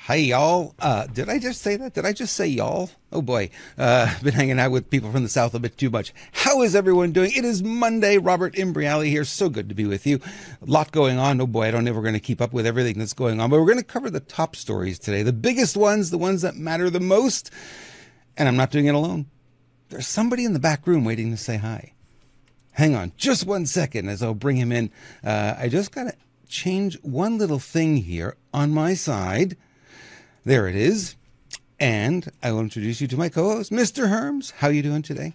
Hi, y'all. Did I just say that? Did I just say y'all? Oh boy. Been hanging out with people from the South a bit too much. How is everyone doing? It is Monday. Robert Imbriali here. So good to be with you. A lot going on. Oh boy, I don't know if we're going to keep up with everything that's going on, but we're going to cover the top stories today. The biggest ones, the ones that matter the most. And I'm not doing it alone. There's somebody in the back room waiting to say hi. Hang on just 1 second as I'll bring him in. I just got to change one little thing here on my side. There it is. And I will introduce you to my co-host, Mr. Herms. How you doing today?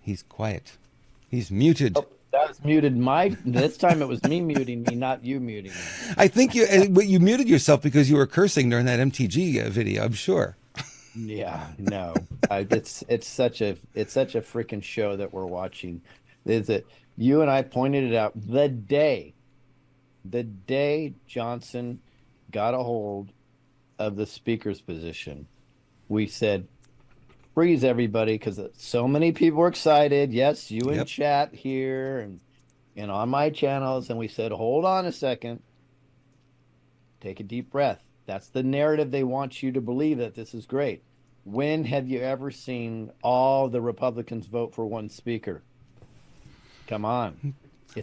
He's quiet. He's muted. Oh, that was muted. This time it was me muting me, not you muting me. I think you muted yourself because you were cursing during that MTG video, I'm sure. Yeah, no, it's such a freaking show that we're watching. Is it you and I pointed it out the day Johnson got a hold of the speaker's position. We said, freeze everybody, because so many people were excited. Yes, you in chat here and on my channels, and we said, hold on a second, take a deep breath. That's the narrative they want you to believe, that this is great. When have you ever seen all the Republicans vote for one speaker? Come on.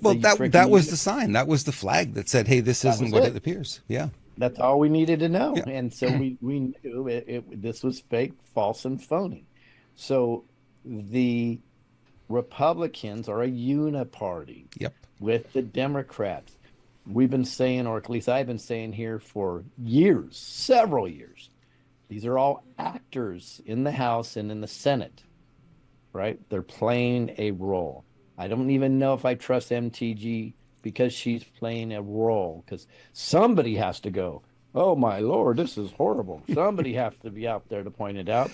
Well, that was the sign. That was the flag that said, hey, this isn't what it appears. Yeah. That's all we needed to know. Yeah. And so we knew this was fake, false, and phony. So the Republicans are a uniparty with the Democrats. We've been saying, or at least I've been saying here for years, several years, these are all actors in the House and in the Senate, right? They're playing a role. I don't even know if I trust MTG because she's playing a role, because somebody has to go, oh, my Lord, this is horrible. Somebody has to be out there to point it out,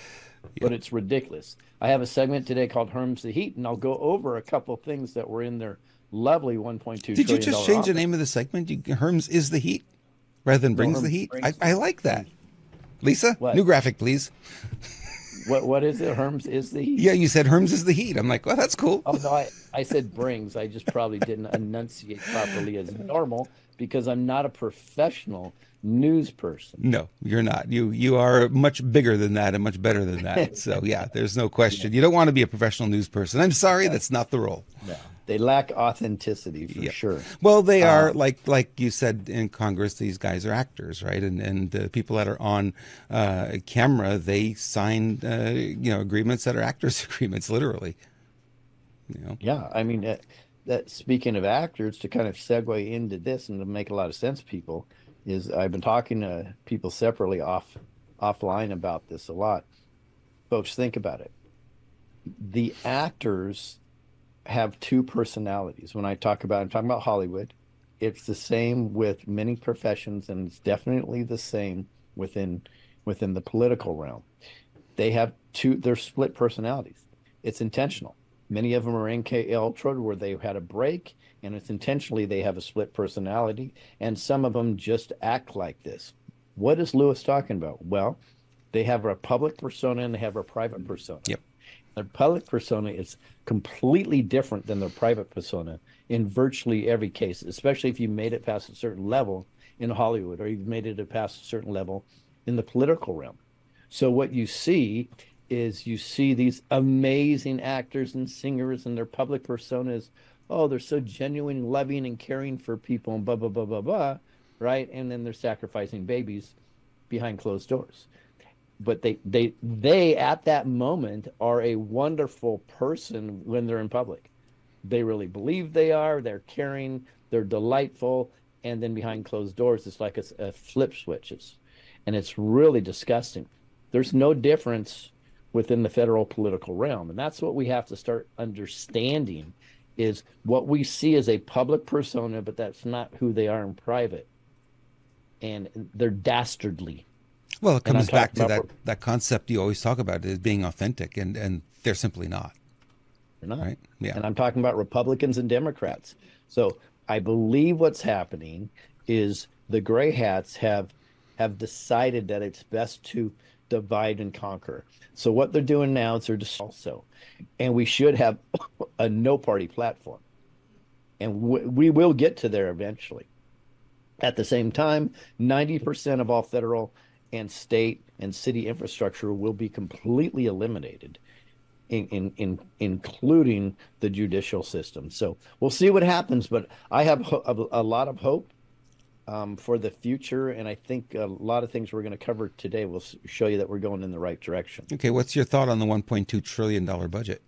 but it's ridiculous. I have a segment today called Herms the Heat, and I'll go over a couple things that were in their lovely $1.2 trillion. Did you just change the name of the segment? Herms is the heat rather than brings the heat? I like that. Lisa, what? New graphic, please. What is it? Herms is the heat? Yeah, you said Herms is the heat. I'm like, well, that's cool. Oh, no, I said brings. I just probably didn't enunciate properly as normal because I'm not a professional news person. No, you're not. You are much bigger than that and much better than that. So, yeah, there's no question. You don't want to be a professional news person. I'm sorry, that's not the role. No. They lack authenticity for sure. Well, they are like you said in Congress. These guys are actors, right? And the people that are on camera, they sign agreements that are actors' agreements, literally. Yeah, I mean that. Speaking of actors, to kind of segue into this and to make a lot of sense, people, is I've been talking to people separately offline about this a lot. Folks, think about it. The actors have two personalities. When I'm talking about Hollywood, it's the same with many professions, and it's definitely the same within the political realm. They're split personalities. It's intentional. Many of them are MK Ultra, where they've had a break, and it's intentionally they have a split personality, and some of them just act like this. What is Lewis talking about? Well, they have a public persona and they have a private persona. Yep. Their public persona is completely different than their private persona in virtually every case, especially if you made it past a certain level in Hollywood or you've made it past a certain level in the political realm. So what you see is these amazing actors and singers, and their public personas, oh, they're so genuine, loving, and caring for people, and blah, blah, blah, blah, blah, right? And then they're sacrificing babies behind closed doors. But they at that moment are a wonderful person when they're in public. They really believe they are. They're caring. They're delightful. And then behind closed doors, it's like a flip switches, and it's really disgusting. There's no difference within the federal political realm, and that's what we have to start understanding. Is what we see as a public persona, but that's not who they are in private, and they're dastardly. Well, it comes back to that concept you always talk about, is being authentic, and they're simply not. They're not. Right? Yeah. And I'm talking about Republicans and Democrats. So I believe what's happening is the gray hats have decided that it's best to divide and conquer. So what they're doing now is they're just also, and we should have a no party platform. And we will get to there eventually. At the same time, 90% of all federal and state and city infrastructure will be completely eliminated, including the judicial system. So we'll see what happens, but I have a lot of hope for the future, and I think a lot of things we're going to cover today will show you that we're going in the right direction. Okay, what's your thought on the $1.2 trillion budget?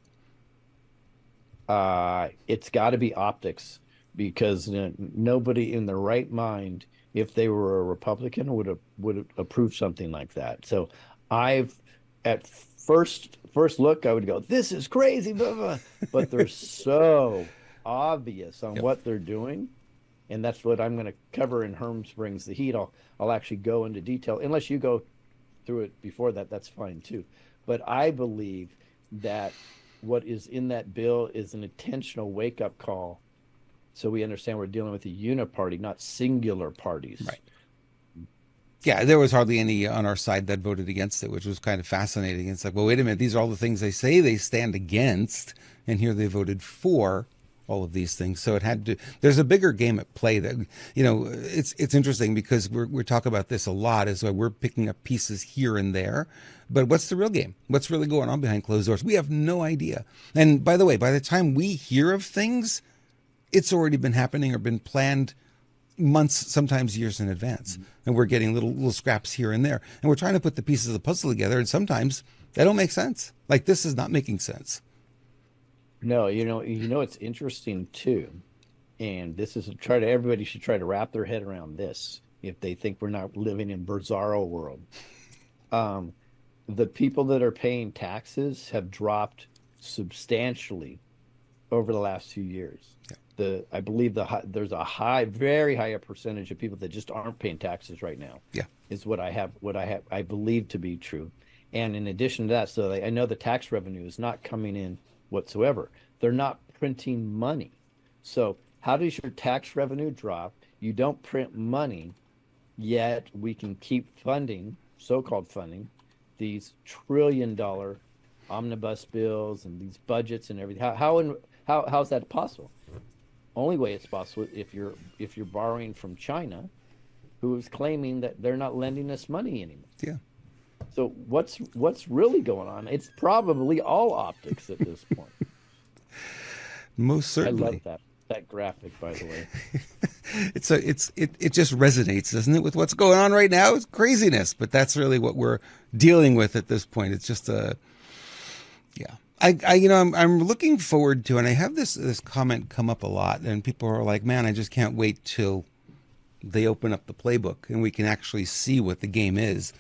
It's got to be optics, because nobody in their right mind, if they were a Republican, would approve something like that. So I've at first look, I would go, this is crazy, blah, blah. But they're so obvious on what they're doing. And that's what I'm going to cover in Herms Brings the Heat. I'll actually go into detail. Unless you go through it before that, that's fine too. But I believe that what is in that bill is an intentional wake-up call, so we understand we're dealing with a uniparty, not singular parties. Right. Yeah, there was hardly any on our side that voted against it, which was kind of fascinating. It's like, well, wait a minute, these are all the things they say they stand against, and here they voted for all of these things. So it had to, there's a bigger game at play that, you know, it's interesting because we're talking about this a lot, is why we're picking up pieces here and there. But what's the real game? What's really going on behind closed doors? We have no idea. And by the way, by the time we hear of things, it's already been happening or been planned months, sometimes years in advance. And we're getting little scraps here and there. And we're trying to put the pieces of the puzzle together. And sometimes they don't make sense. Like, this is not making sense. No, it's interesting too. And this is everybody should try to wrap their head around this if they think we're not living in bizarro world. The people that are paying taxes have dropped substantially over the last 2 years. Yeah. I believe there's a very high percentage of people that just aren't paying taxes right now. Yeah, is what I believe to be true. And in addition to that, so I know the tax revenue is not coming in whatsoever. They're not printing money. So how does your tax revenue drop? You don't print money, yet we can keep funding, so-called funding, these $1 trillion omnibus bills and these budgets and everything. How's that possible? Only way it's possible if you're borrowing from China, who is claiming that they're not lending us money anymore. Yeah. So what's really going on? It's probably all optics at this point. Most certainly. I love that graphic, by the way. It just resonates, doesn't it, with what's going on right now? It's craziness, but that's really what we're dealing with at this point. It's just I'm looking forward to, and I have this comment come up a lot, and people are like, man, I just can't wait till they open up the playbook and we can actually see what the game is,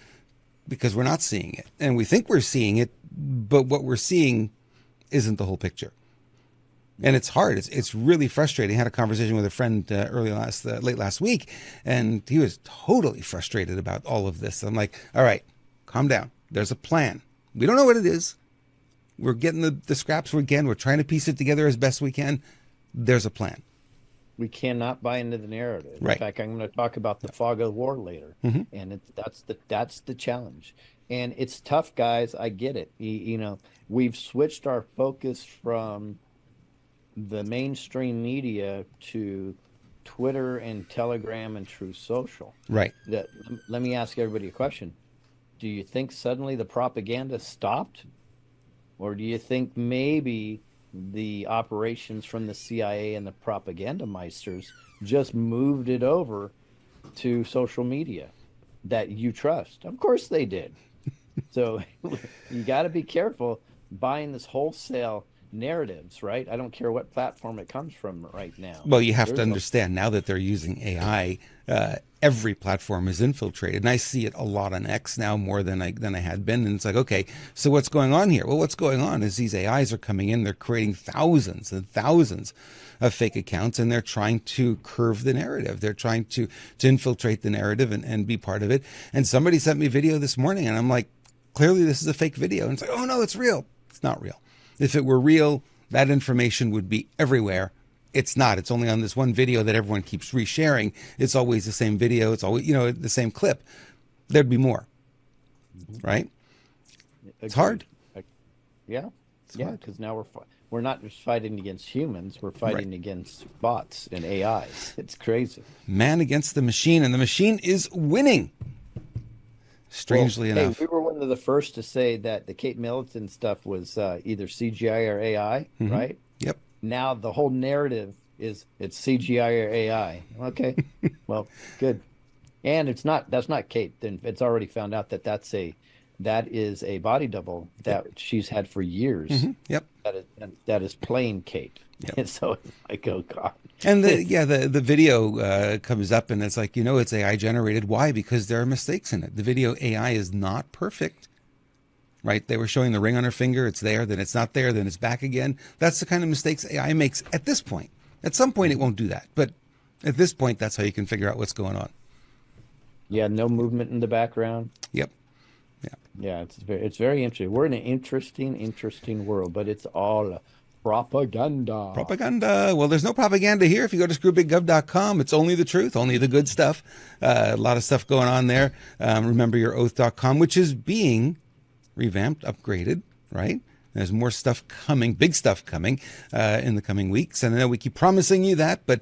because we're not seeing it. And we think we're seeing it, but what we're seeing isn't the whole picture. And it's hard. It's really frustrating. I had a conversation with a friend late last week, and he was totally frustrated about all of this. I'm like, all right, calm down. There's a plan. We don't know what it is. We're getting the scraps again. We're trying to piece it together as best we can. There's a plan. We cannot buy into the narrative. Right. In fact, I'm going to talk about the fog of war later, and that's the challenge. And it's tough, guys. I get it. We've switched our focus from the mainstream media to Twitter and Telegram and Truth Social. Right. Let me ask everybody a question. Do you think suddenly the propaganda stopped? Or do you think maybe the operations from the CIA and the propaganda meisters just moved it over to social media that you trust? Of course they did. So you got to be careful buying this wholesale narratives, right? I don't care what platform it comes from right now. Well, you have to understand now that they're using AI, every platform is infiltrated. And I see it a lot on X now, more than I had been. And it's like, okay, so what's going on here? Well, what's going on is these AIs are coming in, they're creating thousands and thousands of fake accounts, and they're trying to curve the narrative. They're trying to infiltrate the narrative and be part of it. And somebody sent me a video this morning, and I'm like, clearly this is a fake video. And it's like, oh no, it's real. It's not real. If it were real, that information would be everywhere. It's not. It's only on this one video that everyone keeps resharing. It's always the same video. It's always, the same clip. There'd be more, right? It's hard. Yeah, because now we're not just fighting against humans, we're fighting against bots and AIs. It's crazy. Man against the machine, and the machine is winning. Strangely Well, enough. hey, we were one of the first to say that the Kate Middleton stuff was either CGI or AI, right? Yep. Now the whole narrative is it's CGI or AI. Okay, well, good. And that's not Kate. Then it's already found out that that is a body double that she's had for years. Yep. That is playing Kate. Yep. And so it's like, oh God. And the video comes up and it's like, it's AI generated. Why? Because there are mistakes in it. The video AI is not perfect, right? They were showing the ring on her finger. It's there, then it's not there, then it's back again. That's the kind of mistakes AI makes at this point. At some point, it won't do that. But at this point, that's how you can figure out what's going on. Yeah, no movement in the background. Yep. Yeah, it's very interesting. We're in an interesting world, but it's all propaganda. Propaganda. Well, there's no propaganda here. If you go to screwbiggov.com, it's only the truth, only the good stuff. A lot of stuff going on there. Rememberyouroath.com, which is being revamped, upgraded, right? There's more stuff coming, big stuff coming in the coming weeks. And I know we keep promising you that, but,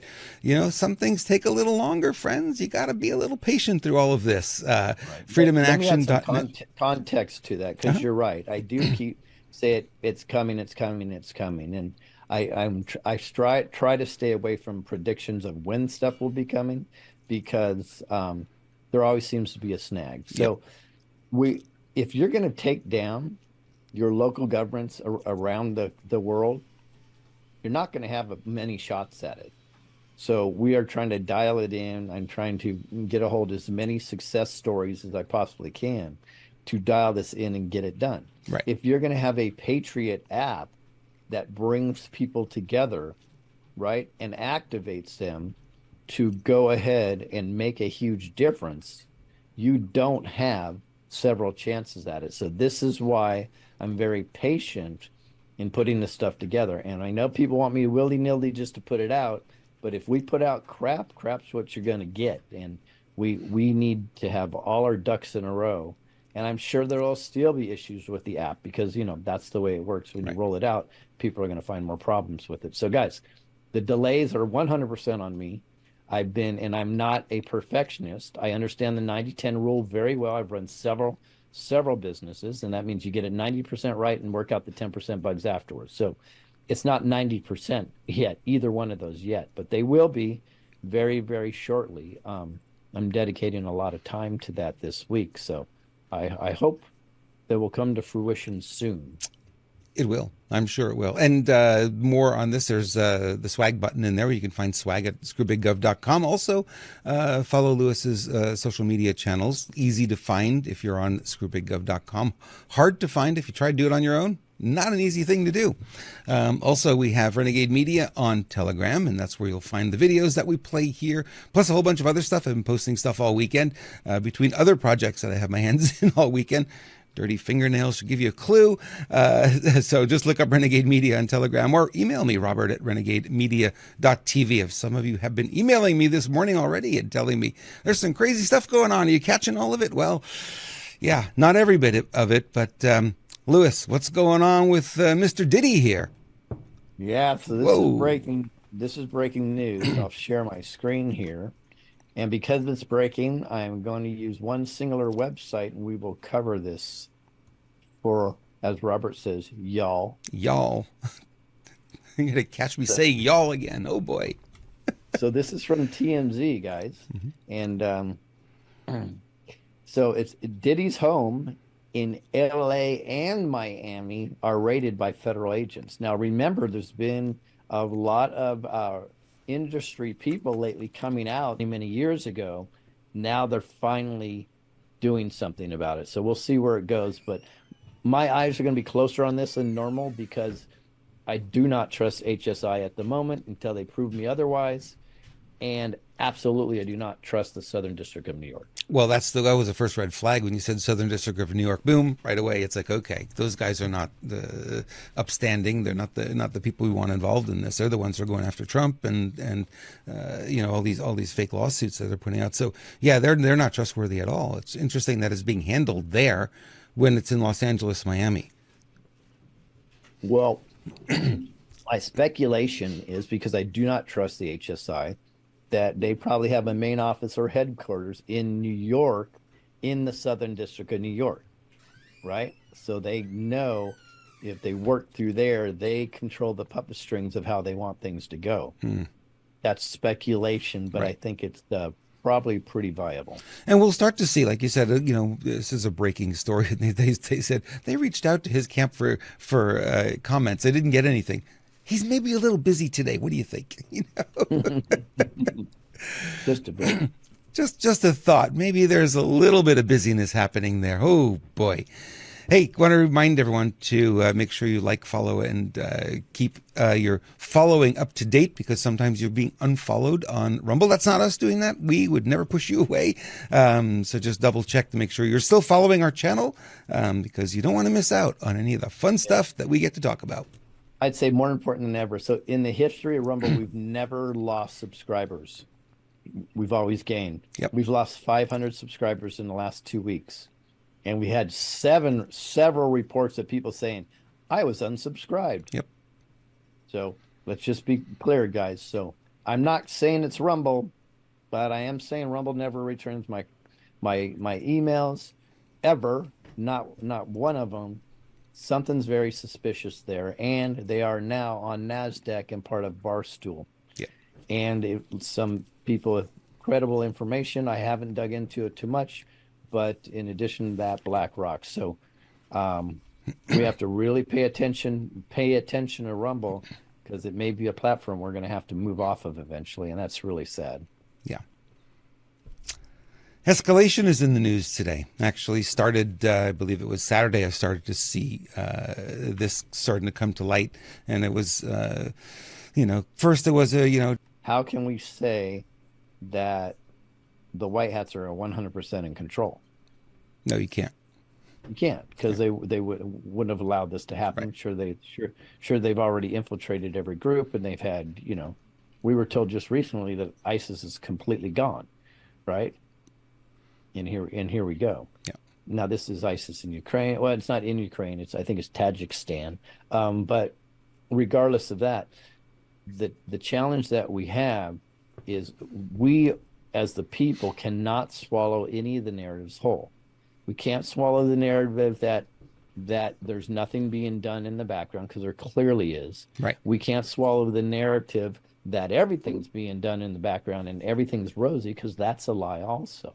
some things take a little longer, friends. You got to be a little patient through all of this. Right. Freedominaction.net. Context to that, because you're right. I do keep say it's coming. And I try to stay away from predictions of when stuff will be coming, because there always seems to be a snag. So if you're going to take down your local governments around the world, you're not going to have many shots at it. So we are trying to dial it in. I'm trying to get a hold of as many success stories as I possibly can to dial this in and get it done. Right. If you're going to have a Patriot app that brings people together, right, and activates them to go ahead and make a huge difference, you don't have several chances at it. So this is why I'm very patient in putting this stuff together. And I know people want me willy-nilly just to put it out, but if we put out crap's what you're going to get. And we need to have all our ducks in a row. And I'm sure there will still be issues with the app, because, that's the way it works. When you roll it out, people are going to find more problems with it. So guys, the delays are 100% on me. And I'm not a perfectionist. I understand the 90-10 rule very well. I've run several businesses, and that means you get it 90% right and work out the 10% bugs afterwards. So it's not 90% yet, either one of those yet, but they will be very, very shortly. I'm dedicating a lot of time to that this week. So I hope that will come to fruition soon. It will. I'm sure it will. And more on this, there's the swag button in there where you can find swag at screwbiggov.com. Also, follow Lewis's social media channels. Easy to find if you're on screwbiggov.com. Hard to find if you try to do it on your own. Not an easy thing to do. Also, we have Renegade Media on Telegram, and that's where you'll find the videos that we play here, plus a whole bunch of other stuff. I've been posting stuff all weekend between other projects that I have my hands in all weekend. Dirty fingernails should give you a clue. So just look up Renegade Media on Telegram, or email me, Robert at renegademedia.tv. If some of you have been emailing me this morning already and telling me there's some crazy stuff going on, are you catching all of it? Well, yeah, not every bit of it, but Lewis, what's going on with Mr. Diddy here? Yeah, so this is breaking news. I'll share my screen here. And because it's breaking, I'm going to use one singular website, and we will cover this for, as Robert says, y'all. Y'all. You're going to catch me saying y'all again. Oh, boy. So this is from TMZ, guys. And so it's Diddy's home in LA and Miami are raided by federal agents. Now, remember, there's been a lot of industry people lately coming out many years ago. Now they're finally doing something about it. So we'll see where it goes. But my eyes are going to be closer on this than normal, because I do not trust HSI at the moment until they prove me otherwise. And absolutely, I do not trust the Southern District of New York. Well, that was the first red flag when you said Southern District of New York. Boom, right away. It's like, okay, those guys are not the upstanding. They're not the people we want involved in this. They're the ones who are going after Trump and all these fake lawsuits that they're putting out. So yeah, they're not trustworthy at all. It's interesting that it's being handled there when it's in Los Angeles, Miami. Well, My speculation is, because I do not trust the HSI, that they probably have a main office or headquarters in New York, in the Southern District of New York, right? So they know if they work through there, they control the puppet strings of how they want things to go. That's speculation, but I think it's probably pretty viable. And we'll start to see, like you said, this is a breaking story. They said they reached out to his camp for comments. They didn't get anything. He's maybe a little busy today. What do you think? Just a bit. Just a thought. Maybe there's a little bit of busyness happening there. Oh boy. Hey, want to remind everyone to make sure you like, follow, and keep your following up to date, because sometimes you're being unfollowed on Rumble. That's not us doing that. We would never push you away. So just double check to make sure you're still following our channel, because you don't want to miss out on any of the fun stuff that we get to talk about. I'd say more important than ever. So in the history of Rumble, we've never lost subscribers. We've always gained. Yep. We've lost 500 subscribers in the last 2 weeks. And we had several reports of people saying, I was unsubscribed. Yep. So let's just be clear, guys. So I'm not saying it's Rumble, but I am saying Rumble never returns my emails ever. Not one of them. Something's very suspicious there. And they are now on NASDAQ and part of Barstool. Yeah. And some people with credible information, I haven't dug into it too much, but in addition to that, BlackRock. So we have to really pay attention to Rumble, because it may be a platform we're going to have to move off of eventually, and that's really sad. Yeah. Escalation is in the news today. Actually started, I believe it was Saturday, I started to see this starting to come to light. And it was, first it was How can we say that the White Hats are 100% in control? No, you can't. You can't, because they wouldn't have allowed this to happen. Right. Sure they've already infiltrated every group, and they've had, we were told just recently that ISIS is completely gone, right? And here we go. Yeah. Now this is ISIS in Ukraine. Well, it's not in Ukraine. I think it's Tajikistan. But regardless of that, the challenge that we have is we, as the people, cannot swallow any of the narratives whole. We can't swallow the narrative that there's nothing being done in the background, because there clearly is. Right. We can't swallow the narrative that everything's being done in the background and everything's rosy, because that's a lie also.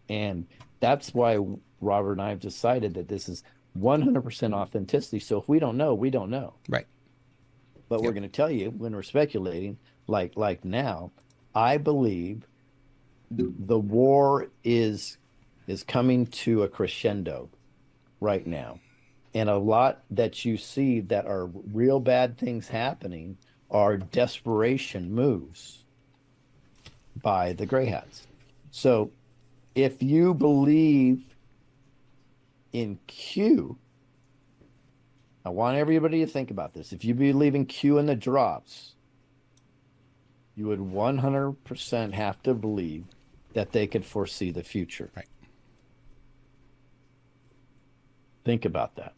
And that's why Robert and I have decided that this is 100% authenticity. So if we don't know, we don't know. Right. But we're going to tell you when we're speculating, like now, I believe the war is coming to a crescendo right now. And a lot that you see that are real bad things happening are desperation moves by the Gray Hats. So if you believe in Q, I want everybody to think about this. If you believe in Q and the drops, you would 100% have to believe that they could foresee the future. Right. Think about that.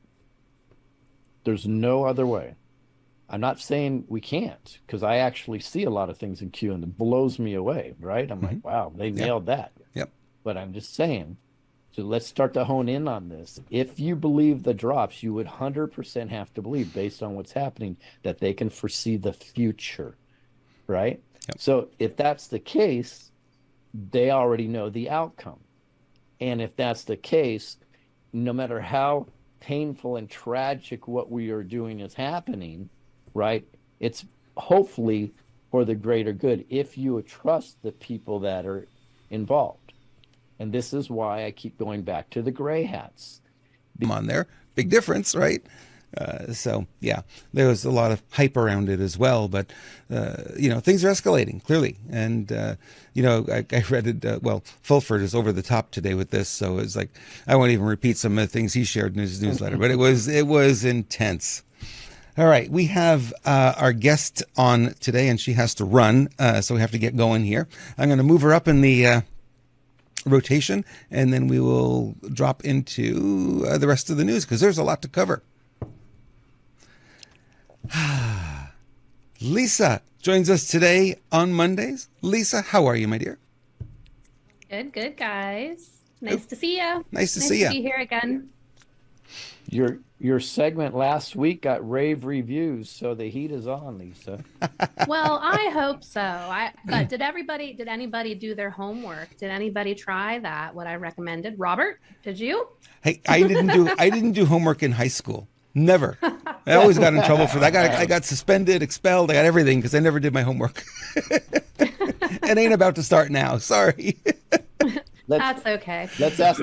There's no other way. I'm not saying we can't, because I actually see a lot of things in Q and it blows me away, right? I'm like, wow, they nailed that. Yep. But I'm just saying, so let's start to hone in on this. If you believe the drops, you would 100% have to believe, based on what's happening, that they can foresee the future, right? Yep. So if that's the case, they already know the outcome. And if that's the case, no matter how painful and tragic what we are doing is happening, right? It's hopefully for the greater good if you trust the people that are involved. And this is why I keep going back to the Gray Hats. On there, big difference, right? So yeah, there was a lot of hype around it as well, but things are escalating clearly. And I read it. Well, Fulford is over the top today with this, so it's like I won't even repeat some of the things he shared in his newsletter, but it was intense. All right, we have our guest on today, and she has to run, so we have to get going here. I'm going to move her up in the rotation, and then we will drop into the rest of the news, because there's a lot to cover. Lisa joins us today on Mondays. Lisa, how are you, my dear? Good, guys. Nice to see you. Nice to Nice see to you. be here again. Your segment last week got rave reviews, so the heat is on, Lisa. Well, I hope so. But did anybody do their homework? Did anybody try that, what I recommended? Robert, did you? Hey, I didn't do homework in high school. Never. I always got in trouble for that. I got suspended, expelled. I got everything because I never did my homework. It ain't about to start now. Sorry. That's okay. Let's ask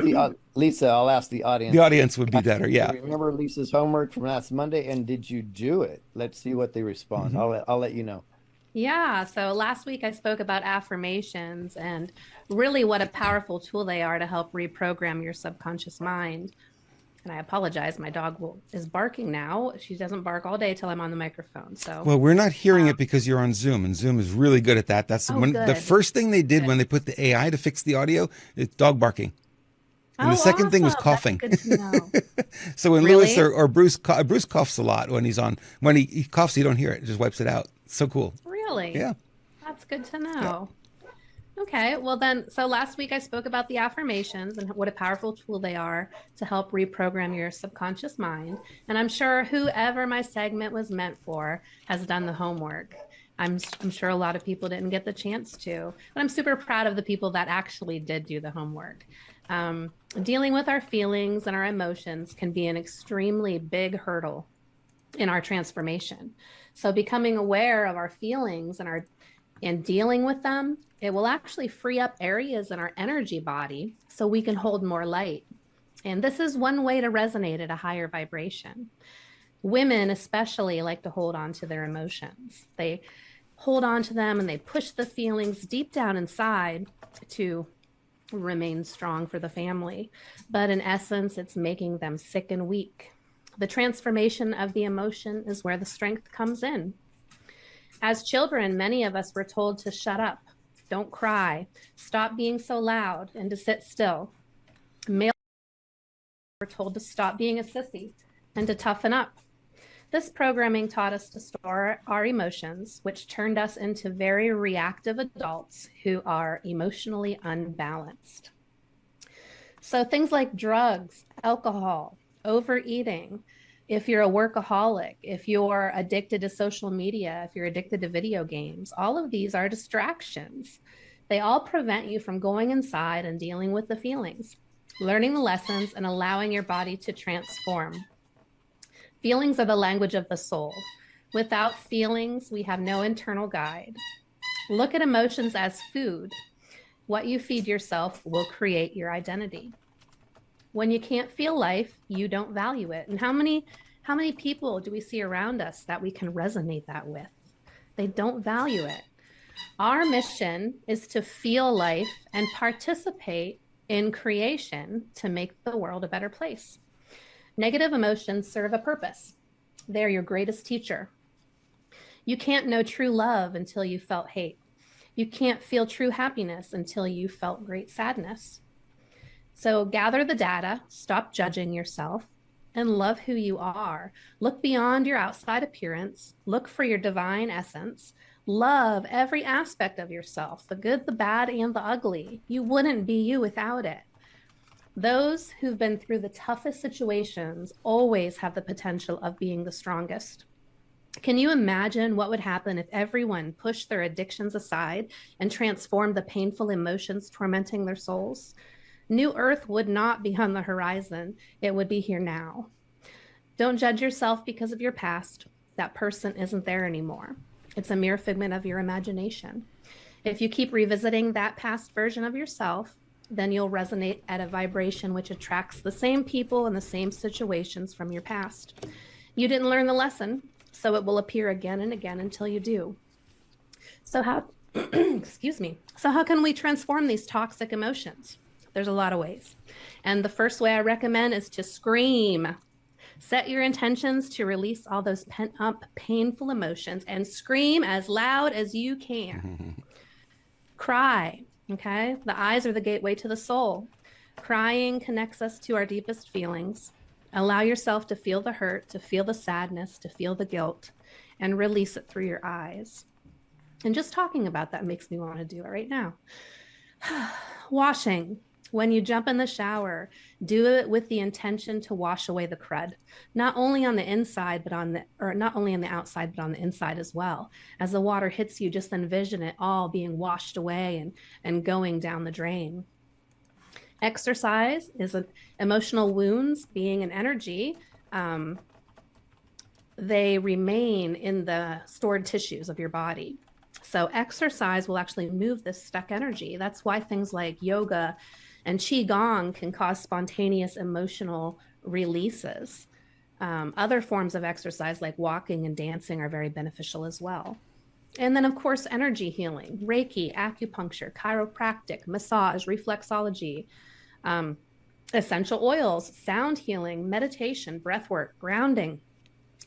Lisa. I'll ask the audience. The audience would be better. Yeah. Do you remember Lisa's homework from last Monday, and did you do it? Let's see what they respond. I'll let you know. Yeah, so last week I spoke about affirmations and really what a powerful tool they are to help reprogram your subconscious mind. And I apologize, my dog is barking now. She doesn't bark all day till I'm on the microphone. So Well, we're not hearing it because you're on Zoom, and Zoom is really good at that. That's the good. first thing they did when they put the AI to fix the audio is dog barking. And the second thing was awesome. coughing. That's good to know. So when Really? Lewis or Bruce coughs a lot when he's on. When he coughs, you don't hear it. It just wipes it out. It's so cool. Really? Yeah. That's good to know. Okay, well then, so last week I spoke about the affirmations and what a powerful tool they are to help reprogram your subconscious mind. And I'm sure whoever my segment was meant for has done the homework. I'm sure a lot of people didn't get the chance to, but I'm super proud of the people that actually did do the homework. Dealing with our feelings and our emotions can be an extremely big hurdle in our transformation. So becoming aware of our feelings and dealing with them, it will actually free up areas in our energy body so we can hold more light. And this is one way to resonate at a higher vibration. Women especially like to hold on to their emotions. They hold on to them and they push the feelings deep down inside to remain strong for the family. But in essence, it's making them sick and weak. The transformation of the emotion is where the strength comes in. As children, many of us were told to shut up, don't cry, stop being so loud, and to sit still. Male were told to stop being a sissy and to toughen up. This programming taught us to store our emotions, which turned us into very reactive adults who are emotionally unbalanced. So things like drugs, alcohol, overeating, if you're a workaholic, if you're addicted to social media, if you're addicted to video games, all of these are distractions. They all prevent you from going inside and dealing with the feelings, learning the lessons, and allowing your body to transform. Feelings are the language of the soul. Without feelings, we have no internal guide. Look at emotions as food. What you feed yourself will create your identity. When you can't feel life, you don't value it. And how many people do we see around us that we can resonate that with? They don't value it. Our mission is to feel life and participate in creation to make the world a better place. Negative emotions serve a purpose. They're your greatest teacher. You can't know true love until you felt hate. You can't feel true happiness until you felt great sadness. So gather the data, stop judging yourself, and love who you are. Look beyond your outside appearance. Look for your divine essence. Love every aspect of yourself, the good, the bad, and the ugly. You wouldn't be you without it. Those who've been through the toughest situations always have the potential of being the strongest. Can you imagine what would happen if everyone pushed their addictions aside and transformed the painful emotions tormenting their souls? New Earth would not be on the horizon. It would be here now. Don't judge yourself because of your past. That person isn't there anymore. It's a mere figment of your imagination. If you keep revisiting that past version of yourself, then you'll resonate at a vibration which attracts the same people and the same situations from your past. You didn't learn the lesson, so it will appear again and again until you do. So how, excuse me. So how can we transform these toxic emotions? There's a lot of ways. And the first way I recommend is to scream. Set your intentions to release all those pent up, painful emotions and scream as loud as you can. Cry, okay? The eyes are the gateway to the soul. Crying connects us to our deepest feelings. Allow yourself to feel the hurt, to feel the sadness, to feel the guilt. and release it through your eyes. And just talking about that makes me want to do it right now. Washing. When you jump in the shower, do it with the intention to wash away the crud, not only on the inside, not only on the outside, but on the inside as well. As the water hits you, just envision it all being washed away and going down the drain. Exercise is emotional wounds being an energy. They remain in the stored tissues of your body. So exercise will actually move this stuck energy. That's why things like yoga and qigong can cause spontaneous emotional releases. Other forms of exercise like walking and dancing are very beneficial as well. And then, of course, energy healing, Reiki, acupuncture, chiropractic, massage, reflexology, essential oils, sound healing, meditation, breath work, grounding.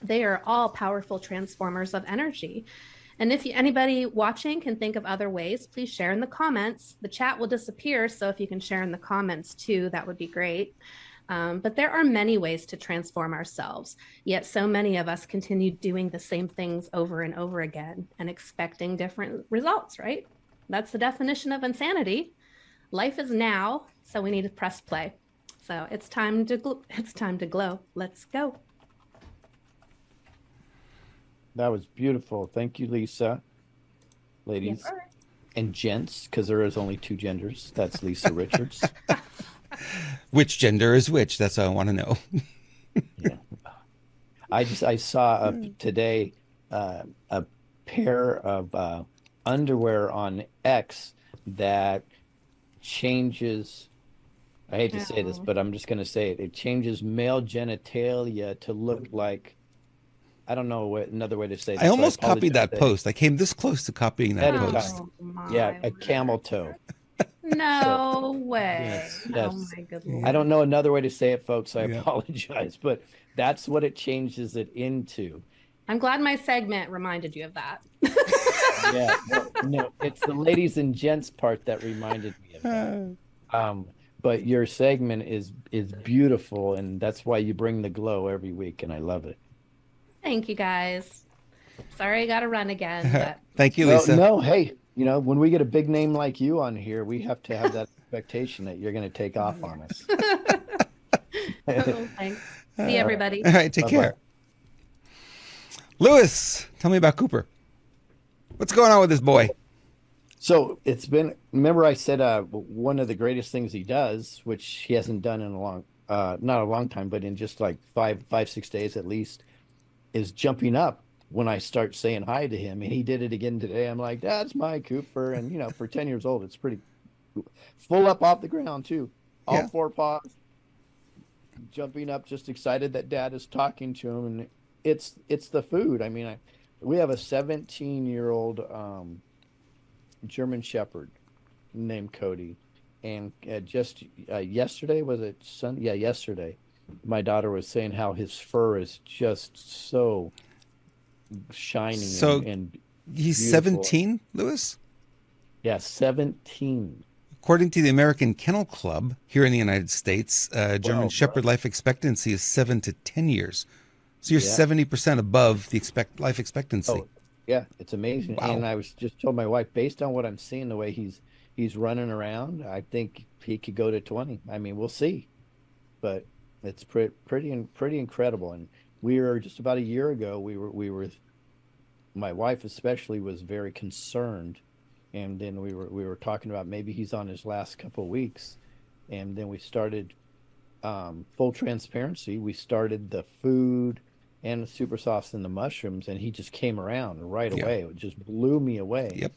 They are all powerful transformers of energy. And if anybody watching can think of other ways, please share in the comments. The chat will disappear, so if you can share in the comments too, that would be great. But there are many ways to transform ourselves, yet so many of us continue doing the same things over and over again and expecting different results, right? That's the definition of insanity. Life is now, so we need to press play. So it's time to glow. Let's go. That was beautiful. Thank you, Lisa. Ladies Yes, and gents, because there is only 2 genders. That's Lisa Richards. Which gender is which? That's all I want to know. Yeah. I saw today a pair of underwear on X that changes. I hate to say this, but I'm just going to say it. It changes male genitalia to look like, I don't know another way to say this. I almost copied that post. I came this close to copying that post. Yeah, a camel toe. No way. Yes. Oh my good Lord. I don't know another way to say it, folks. I apologize, but that's what it changes it into. I'm glad my segment reminded you of that. Yeah, no, it's the ladies and gents part that reminded me of that. But your segment is beautiful, and that's why you bring the glow every week, and I love it. Thank you, guys. Sorry I got to run again. But... Thank you, Lisa. No, hey, when we get a big name like you on here, we have to have that expectation that you're going to take off on us. Oh, thanks. See everybody. All right, take care. Lewis, tell me about Cooper. What's going on with this boy? So it's been, remember I said one of the greatest things he does, which he hasn't done in not a long time, but in just like 5-6 days at least, is jumping up when I start saying hi to him. And he did it again today. I'm like, that's my Cooper. And, for 10 years old, it's pretty full up off the ground too. All 4 paws, jumping up, just excited that dad is talking to him. And it's the food. I mean, we have a 17-year-old German Shepherd named Cody. And just yesterday, was it Sunday? Yeah, yesterday. My daughter was saying how his fur is just so shiny and he's beautiful. 17, Lewis? Yeah, 17. According to the American Kennel Club here in the United States, German Shepherd life expectancy is 7 to 10 years. So you're 70% above the life expectancy. Oh, yeah, it's amazing. Wow. And I was just told my wife, based on what I'm seeing, the way he's running around, I think he could go to 20. I mean, we'll see. But it's pretty incredible. And we were just about a year ago, we were my wife especially was very concerned. And then we were talking about maybe he's on his last couple of weeks. And then we started full transparency. We started the food and the super sauce and the mushrooms, and he just came around right away. It just blew me away. Yep.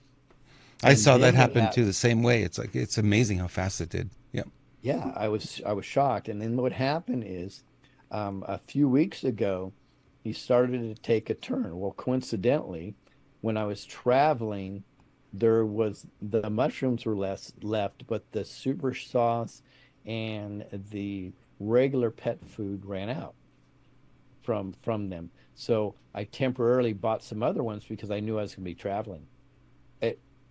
I saw that happen too the same way. It's amazing how fast it did. Yep. Yeah, I was shocked. And then what happened is a few weeks ago, he started to take a turn. Well, coincidentally, when I was traveling, the mushrooms were left, but the super sauce and the regular pet food ran out from them. So I temporarily bought some other ones because I knew I was going to be traveling.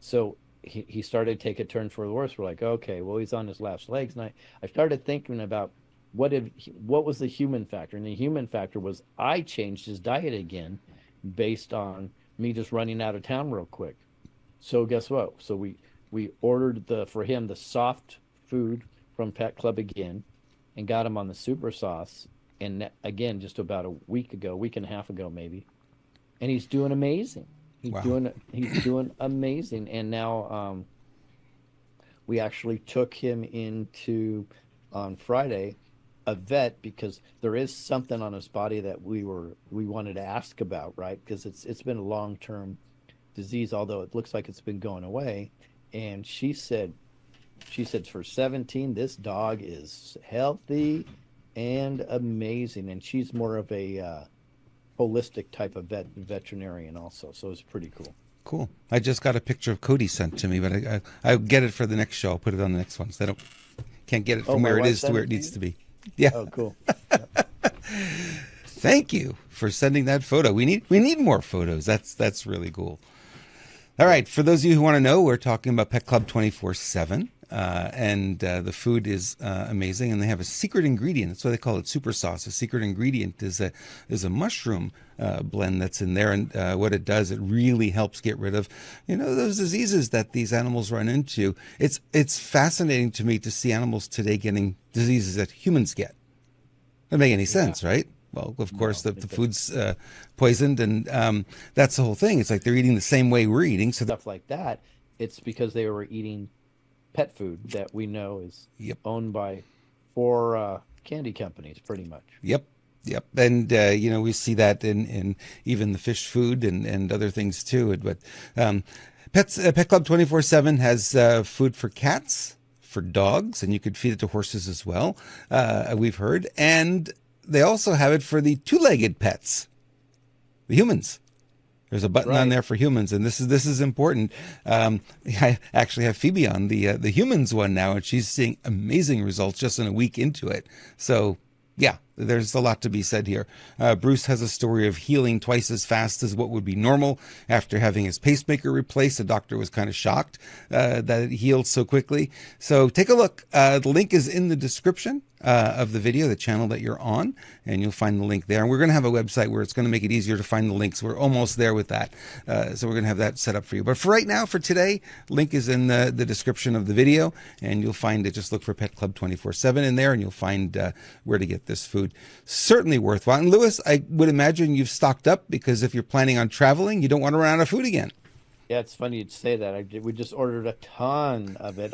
So he started to take a turn for the worse. We're like, okay, well, he's on his last legs. And I started thinking about what was the human factor. And the human factor was I changed his diet again based on me just running out of town real quick. So guess what? So we ordered for him the soft food from Pet Club again, and got him on the super sauce. And again, just about a week and a half ago, maybe, and he's doing amazing. He's doing amazing. And now we actually took him into on Friday a vet, because there is something on his body that we wanted to ask about, right? Because it's been a long-term disease, although it looks like it's been going away. And she said for 17, this dog is healthy and amazing. And she's more of a holistic type of veterinarian also, so it's pretty cool. Cool. I just got a picture of Cody sent to me, but I'll get it for the next show. I'll put it on the next one, so can't get it from where it is to where it needs to be. Yeah. Oh, cool. Thank you for sending that photo. We need more photos. That's really cool. All right. For those of you who want to know, we're talking about Pet Club 24/7. And the food is amazing, and they have a secret ingredient. That's why they call it super sauce. A secret ingredient is a mushroom blend that's in there, and what it does, it really helps get rid of those diseases that these animals run into. It's fascinating to me to see animals today getting diseases that humans get. Doesn't make any sense, right? Well, of course, the food's poisoned, and that's the whole thing. It's like they're eating the same way we're eating. So stuff like that, it's because they were eating pet food that we know is owned by 4 candy companies, pretty much. Yep. And, we see that in even the fish food and other things too. But Pet Club 24/7 has food for cats, for dogs, and you could feed it to horses as well, we've heard. And they also have it for the 2-legged pets, the humans. There's a button on there for humans, and this is important. I actually have Phoebe on the humans one now, and she's seeing amazing results just in a week into it. So, yeah, there's a lot to be said here. Bruce has a story of healing twice as fast as what would be normal after having his pacemaker replaced. The doctor was kind of shocked that it healed so quickly. So take a look. The link is in the description of the video, the channel that you're on, and you'll find the link there. And we're going to have a website where it's going to make it easier to find the links. We're almost there with that. So we're going to have that set up for you. But for right now, for today, link is in the description of the video, and you'll find it. Just look for Pet Club 24/7 in there, and you'll find where to get this food. Certainly worthwhile. And Louis, I would imagine you've stocked up, because if you're planning on traveling, you don't want to run out of food again. Yeah, it's funny you'd say that. We just ordered a ton of it.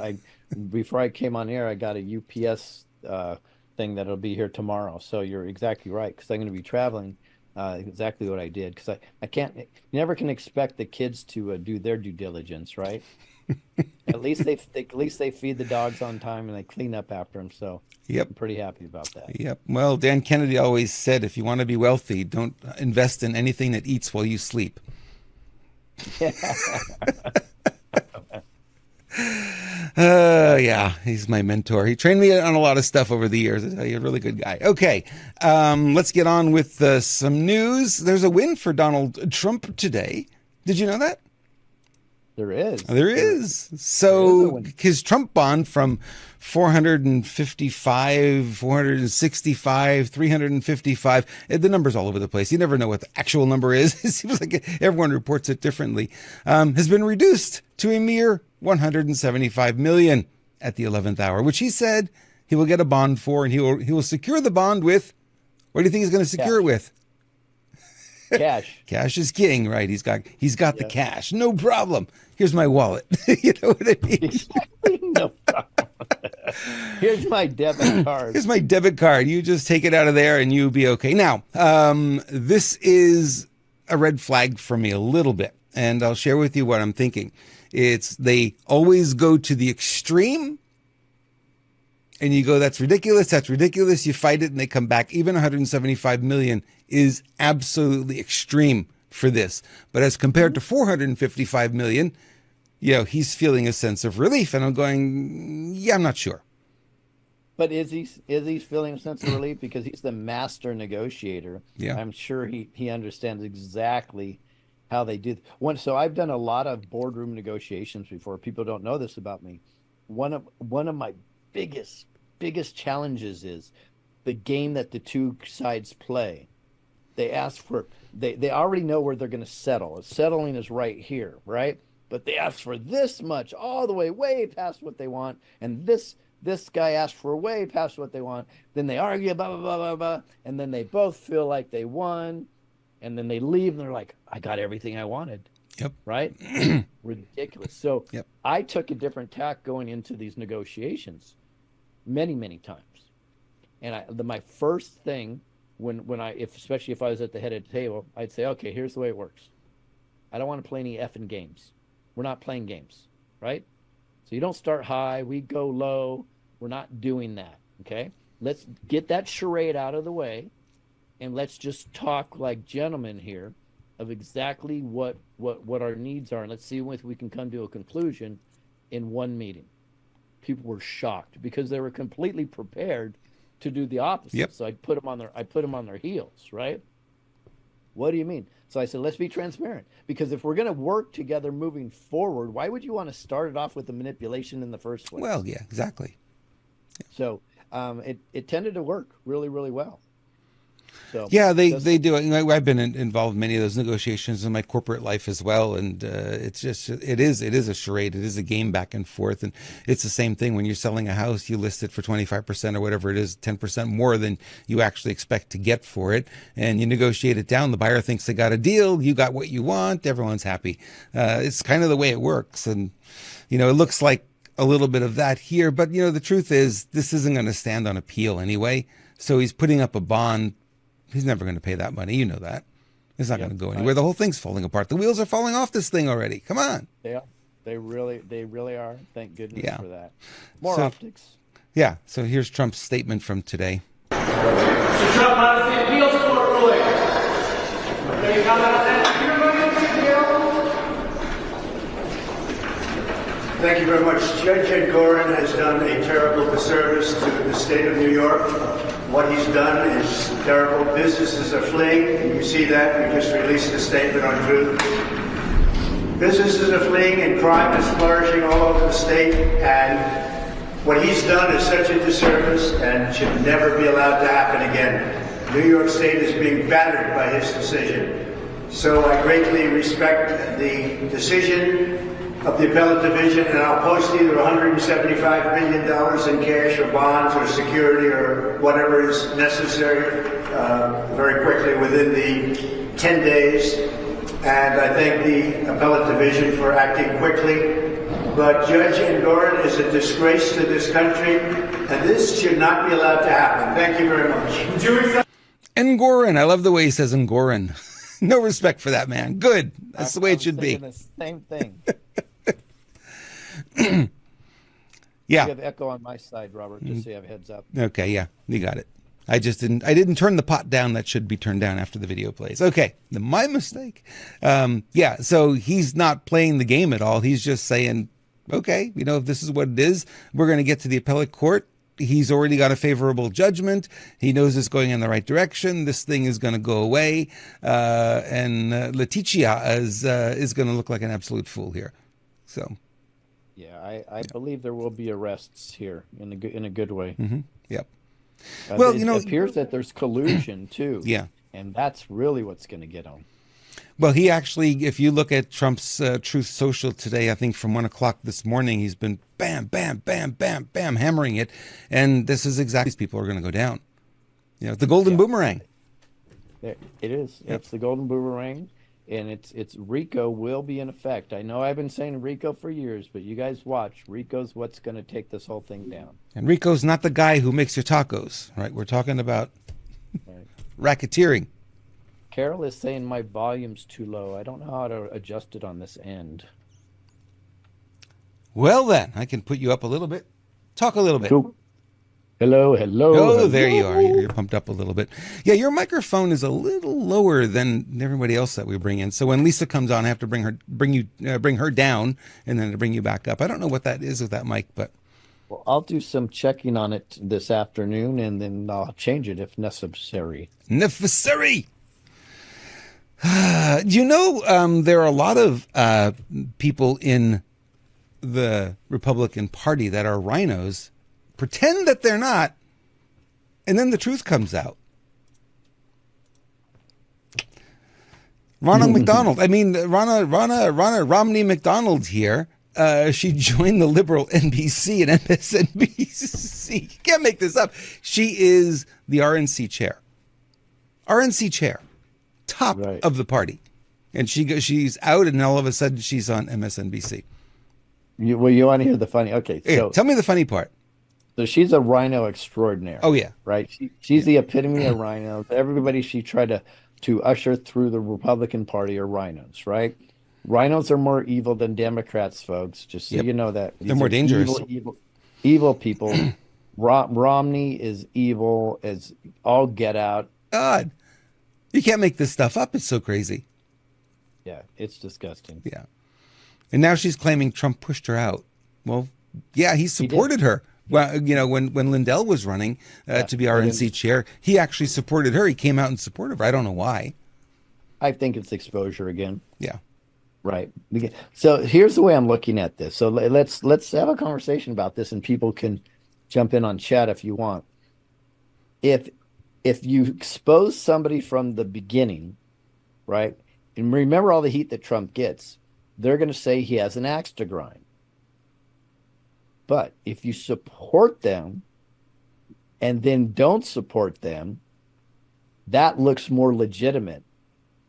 Before I came on air, I got a UPS thing that'll be here tomorrow. So you're exactly right, because I'm going to be traveling. Exactly what I did, because I can't. You never can expect the kids to do their due diligence, right? At least they feed the dogs on time, and they clean up after them. So I'm pretty happy about that. Yep. Well, Dan Kennedy always said, if you want to be wealthy, don't invest in anything that eats while you sleep. Yeah, he's my mentor. He trained me on a lot of stuff over the years. He's a really good guy. Okay, let's get on with some news. There's a win for Donald Trump today. Did you know that? There is. There is. So his Trump bond from 455, 465, 355, the number's all over the place. You never know what the actual number is. It seems like everyone reports it differently. Has been reduced to a mere 175 million at the 11th hour, which he said he will get a bond for, and he will secure the bond with, what do you think he's going to secure it with? Cash. Cash is king, right? He's got the cash. No problem. Here's my wallet. You know what I mean? No problem. Here's my debit card. Here's my debit card. You just take it out of there and you'll be okay. Now, this is a red flag for me a little bit, and I'll share with you what I'm thinking. They always go to the extreme, and you go, that's ridiculous, that's ridiculous. You fight it, and they come back. Even 175 million is absolutely extreme for this. But as compared to 455 million, he's feeling a sense of relief. And I'm going, yeah, I'm not sure. But is he feeling a sense of relief? Because he's the master negotiator. Yeah. I'm sure he understands exactly how they do. So I've done a lot of boardroom negotiations before. People don't know this about me. One of my biggest challenges is the game that the two sides play. They ask for, they already know where they're going to settle. Settling is right here, right? But they ask for this much, all the way past what they want, and this guy asked for way past what they want. Then they argue, blah, blah, blah, blah, blah, and then they both feel like they won, and then they leave, and they're like, I got everything I wanted. Yep. Right? Ridiculous. So yep. I took a different tack going into these negotiations many, many times. And my first thing, especially if I was at the head of the table, I'd say, okay, here's the way it works. I don't want to play any effing games. We're not playing games, right? So you don't start high, we go low. We're not doing that, okay? Let's get that charade out of the way, and let's just talk like gentlemen here of exactly what our needs are, and let's see if we can come to a conclusion in one meeting. People were shocked because they were completely prepared to do the opposite. Yep. So I put them on their heels, right? What do you mean? So I said, let's be transparent, because if we're going to work together moving forward, why would you want to start it off with the manipulation in the first place? Well, yeah, exactly. Yeah. So it tended to work really, really well. So yeah, they do. I've been involved in many of those negotiations in my corporate life as well, and it is a charade. It is a game back and forth, and it's the same thing when you're selling a house. You list it for 25% or whatever it is, 10% more than you actually expect to get for it, and you negotiate it down. The buyer thinks they got a deal. You got what you want. Everyone's happy. It's kind of the way it works, and it looks like a little bit of that here. But the truth is, this isn't going to stand on appeal anyway. So he's putting up a bond. He's never going to pay that money. You know that. It's not going to go anywhere. Right. The whole thing's falling apart. The wheels are falling off this thing already. Come on. Yeah, they really are. Thank goodness for that. More optics. Yeah. So here's Trump's statement from today. Mr. Trump, how does the appeals court ruling? Can you comment on that? Thank you very much. Judge Ed Gorin has done a terrible disservice to the state of New York. What he's done is terrible. Businesses are fleeing. You see that. We just released a statement on Truth. Businesses are fleeing and crime is flourishing all over the state. And what he's done is such a disservice and should never be allowed to happen again. New York State is being battered by his decision. So I greatly respect the decision of the appellate division, and I'll post either $175 million in cash or bonds or security or whatever is necessary very quickly within the 10 days. And I thank the appellate division for acting quickly. But Judge Engoron is a disgrace to this country, and this should not be allowed to happen. Thank you very much. Engoron. I love the way he says Engoron. No respect for that man. Good. That's the way it should be. The same thing. Yeah. You have echo on my side, Robert, just so you have heads up. Okay, yeah, you got it. I didn't turn the pot down that should be turned down after the video plays. Okay, my mistake. Yeah, so he's not playing the game at all. He's just saying, okay, if this is what it is, we're going to get to the appellate court. He's already got a favorable judgment. He knows it's going in the right direction. This thing is going to go away. And Leticia is going to look like an absolute fool here. So... yeah, I believe there will be arrests here in a good way. Mm-hmm. Yep. Well, it appears that there's collusion too. Yeah. And that's really what's going to get on. Well, he actually, if you look at Trump's Truth Social today, I think from 1 o'clock this morning, he's been bam, bam, bam, bam, bam, hammering it. And this is exactly these people are going to go down. The golden boomerang. It is. Yep. It's the golden boomerang. And it's RICO will be in effect. I know I've been saying RICO for years, but you guys watch. RICO's what's going to take this whole thing down. And RICO's not the guy who makes your tacos, right? We're talking about racketeering. Carol is saying my volume's too low. I don't know how to adjust it on this end. Well, then, I can put you up a little bit. Talk a little bit. Cool. Hello. Oh, there you are. You're pumped up a little bit. Yeah, your microphone is a little lower than everybody else that we bring in. So when Lisa comes on, I have to bring her down, and then to bring you back up. I don't know what that is with that mic, but well, I'll do some checking on it this afternoon, and then I'll change it if necessary. Necessary. There are a lot of people in the Republican Party that are rhinos. Pretend that they're not, and then the truth comes out. Ronald McDonald. I mean, Ronna Romney McDonald here. She joined the liberal NBC and MSNBC. You can't make this up. She is the RNC chair. RNC chair. Top of the party. And she's out, and all of a sudden she's on MSNBC. You want to hear the funny? Okay, so tell me the funny part. So she's a rhino extraordinaire. Oh yeah, right. She's the epitome of rhinos. Everybody she tried to usher through the Republican Party are rhinos, right? Rhinos are more evil than Democrats, folks. Just so you know that they're more dangerous. Evil people. Romney is evil as all get out. God, you can't make this stuff up. It's so crazy. Yeah, it's disgusting. Yeah. And now she's claiming Trump pushed her out. Well, yeah, he supported her. Well, you know, when Lindell was running to be RNC chair, he actually supported her. He came out in support of her. I don't know why. I think it's exposure again. Yeah. Right. So here's the way I'm looking at this. So let's have a conversation about this, and people can jump in on chat if you want. If you expose somebody from the beginning, right, and remember all the heat that Trump gets, they're going to say he has an axe to grind. But if you support them and then don't support them, that looks more legitimate.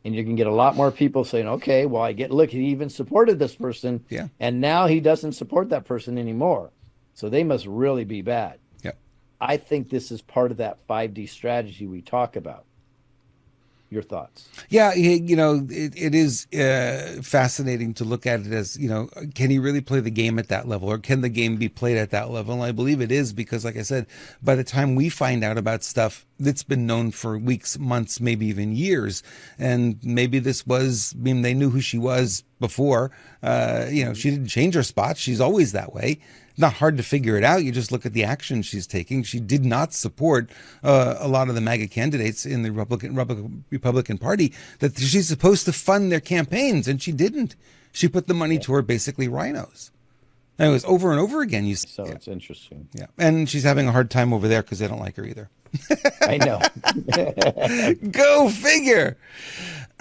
And you can get a lot more people saying, okay, well, look, he even supported this person. Yeah. And now he doesn't support that person anymore. So they must really be bad. Yeah. I think this is part of that 5D strategy we talk about. Your thoughts? Yeah, you know, it is fascinating to look at it as, you know, can he really play the game at that level, or can the game be played at that level? And I believe it is, because like I said, by the time we find out about stuff that's been known for weeks, months, maybe even years, and maybe this was, I mean, they knew who she was before, you know, she didn't change her spot. She's always that way. Not hard to figure it out. You just look at the action she's taking. She did not support a lot of the MAGA candidates in the Republican Party that she's supposed to fund their campaigns, and she didn't. She put the money toward basically rhinos. And it was over and over again. So it's interesting. Yeah, and she's having a hard time over there because they don't like her either. I know. Go figure.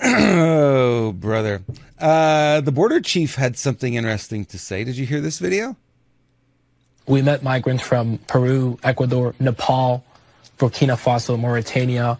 Oh, brother. The border chief had something interesting to say. Did you hear this video? We met migrants from Peru, Ecuador, Nepal, Burkina Faso, Mauritania.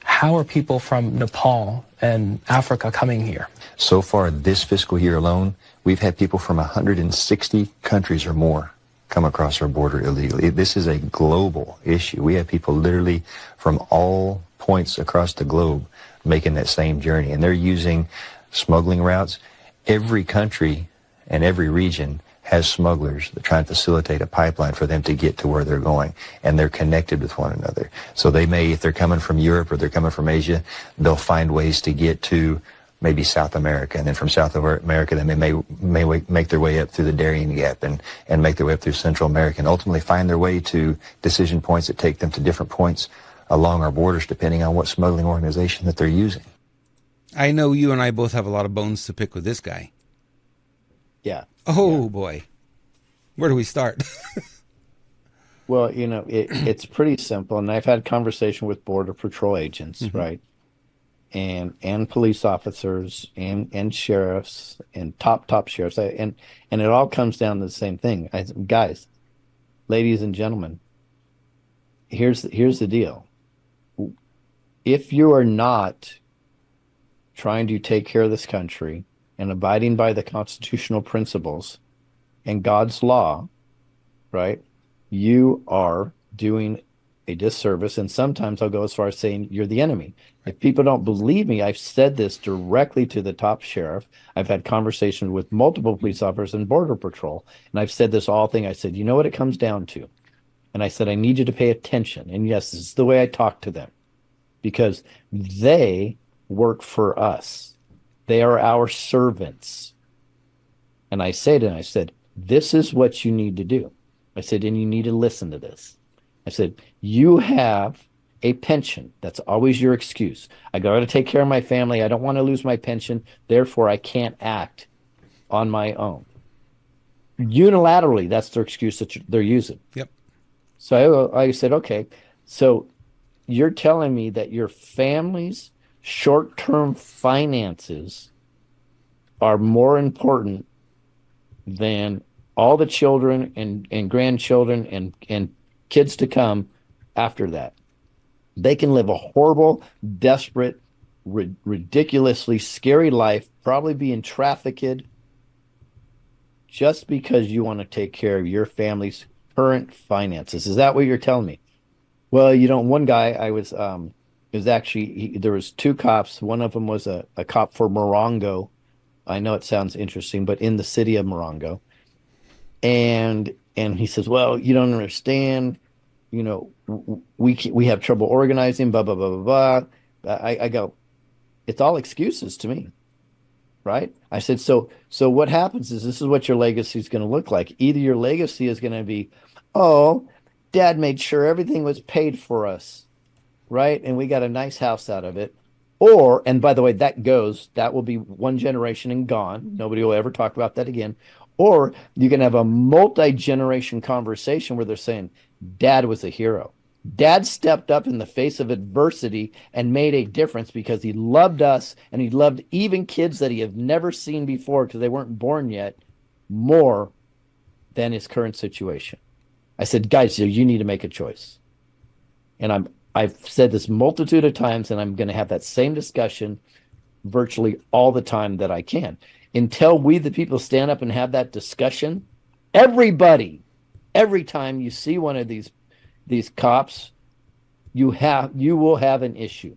How are people from Nepal and Africa coming here? So far this fiscal year alone, we've had people from 160 countries or more come across our border illegally. This is a global issue. We have people literally from all points across the globe making that same journey, and they're using smuggling routes. Every country and every region has smugglers that try and facilitate a pipeline for them to get to where they're going, and they're connected with one another. So they may, if they're coming from Europe or they're coming from Asia, they'll find ways to get to maybe South America, and then from South America, they may make their way up through the Darien Gap and make their way up through Central America, and ultimately find their way to decision points that take them to different points along our borders, depending on what smuggling organization that they're using. I know you and I both have a lot of bones to pick with this guy. Yeah. Oh, boy. Where do we start? Well, you know, it's pretty simple. And I've had conversation with Border Patrol agents, right? And police officers and sheriffs and top sheriffs. And it all comes down to the same thing. Guys, ladies and gentlemen, here's the deal. If you are not trying to take care of this country and abiding by the constitutional principles and God's law, right, you are doing a disservice. And sometimes I'll go as far as saying you're the enemy. If people don't believe me, I've said this directly to the top sheriff. I've had conversations with multiple police officers and Border Patrol, and I've said this all thing. I said, you know what it comes down to? And I said, I need you to pay attention. And yes, this is the way I talk to them, because they work for us. They are our servants. And I say to them, I said, this is what you need to do. I said, and you need to listen to this. I said, you have a pension. That's always your excuse. I got to take care of my family. I don't want to lose my pension. Therefore, I can't act on my own. Unilaterally, that's their excuse that they're using. Yep. So I said, okay, so you're telling me that your families short-term finances are more important than all the children and grandchildren and kids to come after that. They can live a horrible, desperate, ridiculously scary life, probably being trafficked, just because you want to take care of your family's current finances. Is that what you're telling me? Well, one guy I was actually, there was two cops. One of them was a cop for Morongo. I know it sounds interesting, but in the city of Morongo. And he says, well, you don't understand. We have trouble organizing, blah, blah, blah, blah, blah. I go, it's all excuses to me, right? I said, so what happens is this is what your legacy is going to look like. Either your legacy is going to be, oh, Dad made sure everything was paid for us, right? And we got a nice house out of it. Or, and by the way, that will be one generation and gone. Nobody will ever talk about that again. Or you can have a multi-generation conversation where they're saying, Dad was a hero. Dad stepped up in the face of adversity and made a difference because he loved us, and he loved even kids that he had never seen before because they weren't born yet, more than his current situation. I said, guys, you need to make a choice. And I've said this multitude of times, and I'm going to have that same discussion virtually all the time that I can. Until we, the people, stand up and have that discussion, everybody, every time you see one of these cops, you will have an issue.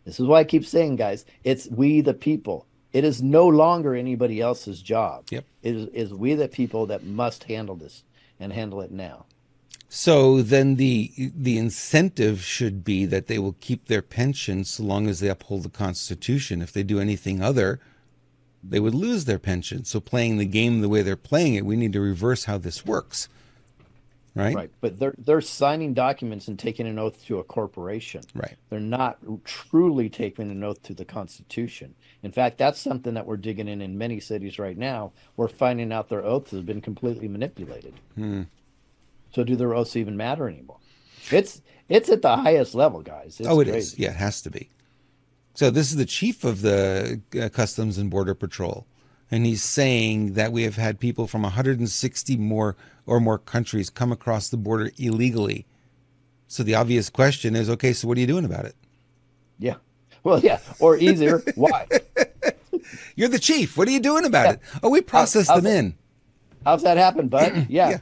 This is why I keep saying, guys, it's we the people. It is no longer anybody else's job. Yep. It is we the people that must handle this and handle it now. So then the incentive should be that they will keep their pension so long as they uphold the Constitution. If they do anything other, they would lose their pension. So playing the game the way they're playing it, we need to reverse how this works. Right? Right. But they're signing documents and taking an oath to a corporation. Right. They're not truly taking an oath to the Constitution. In fact, that's something that we're digging in many cities right now. We're finding out their oaths have been completely manipulated. So do their oaths even matter anymore? It's at the highest level, guys. It's it crazy. is. Yeah, it has to be. So this is the chief of the Customs and Border Patrol. And he's saying that we have had people from 160 more countries come across the border illegally. So the obvious question is, okay, so what are you doing about it? Yeah. Well, yeah. Or easier, why? You're the chief. What are you doing about it? Oh, we process them in. How's that happen, bud? Yeah.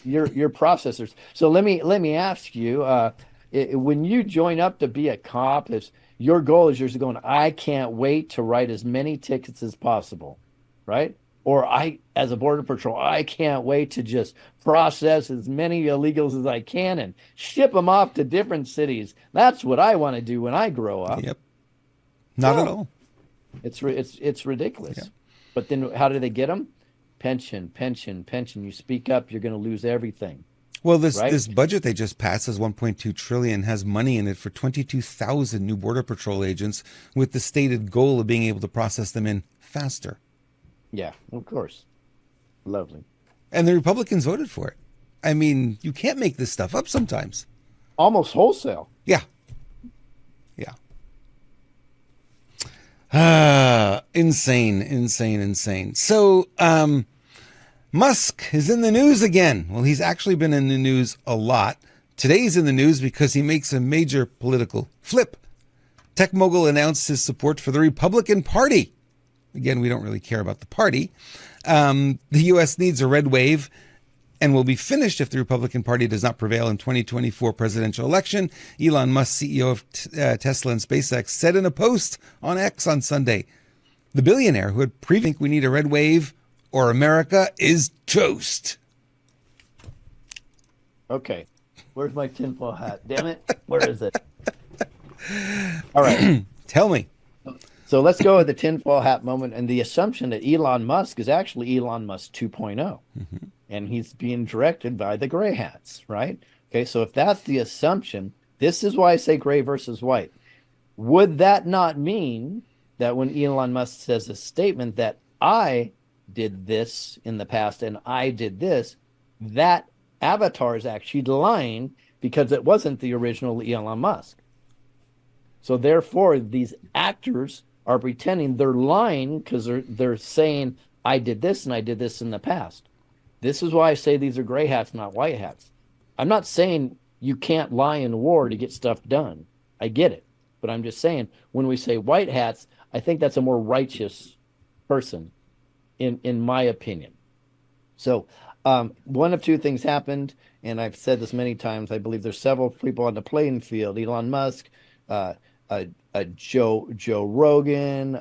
You're processors. So let me ask you, when you join up to be a cop, your goal is you're going, I can't wait to write as many tickets as possible. Right? Or as a border patrol, I can't wait to just process as many illegals as I can and ship them off to different cities. That's what I want to do when I grow up. Yep. Not at all. It's ridiculous. Yeah. But then how do they get them? Pension. You speak up, you're going to lose everything. Well, this budget they just passed is $1.2 trillion, has money in it for 22,000 new Border Patrol agents with the stated goal of being able to process them in faster. Yeah, of course. Lovely. And the Republicans voted for it. I mean, you can't make this stuff up sometimes. Almost wholesale. Yeah. Insane. So, Musk is in the news again. Well, he's actually been in the news a lot. Today's in the news because he makes a major political flip. Tech mogul announced his support for the Republican Party. Again, we don't really care about the party. The U.S. needs a red wave and will be finished if the Republican Party does not prevail in 2024 presidential election. Elon Musk, CEO of Tesla and SpaceX, said in a post on X on Sunday, the billionaire who had previously think we need a red wave or America is toast. Okay. Where's my tinfoil hat? Damn it. Where is it? All right. Tell me. So let's go with the tinfoil hat moment and the assumption that Elon Musk is actually Elon Musk 2.0. And he's being directed by the gray hats, right? Okay, so if that's the assumption, this is why I say gray versus white. Would that not mean that when Elon Musk says a statement that I did this in the past and I did this, that avatar is actually lying because it wasn't the original Elon Musk? So therefore, these actors are pretending they're lying because they're saying, I did this and I did this in the past. This is why I say these are gray hats, not white hats. I'm not saying you can't lie in war to get stuff done. I get it. But I'm just saying, when we say white hats, I think that's a more righteous person, in my opinion. So one of two things happened, and I've said this many times. I believe there's several people on the playing field: Elon Musk, Joe Rogan.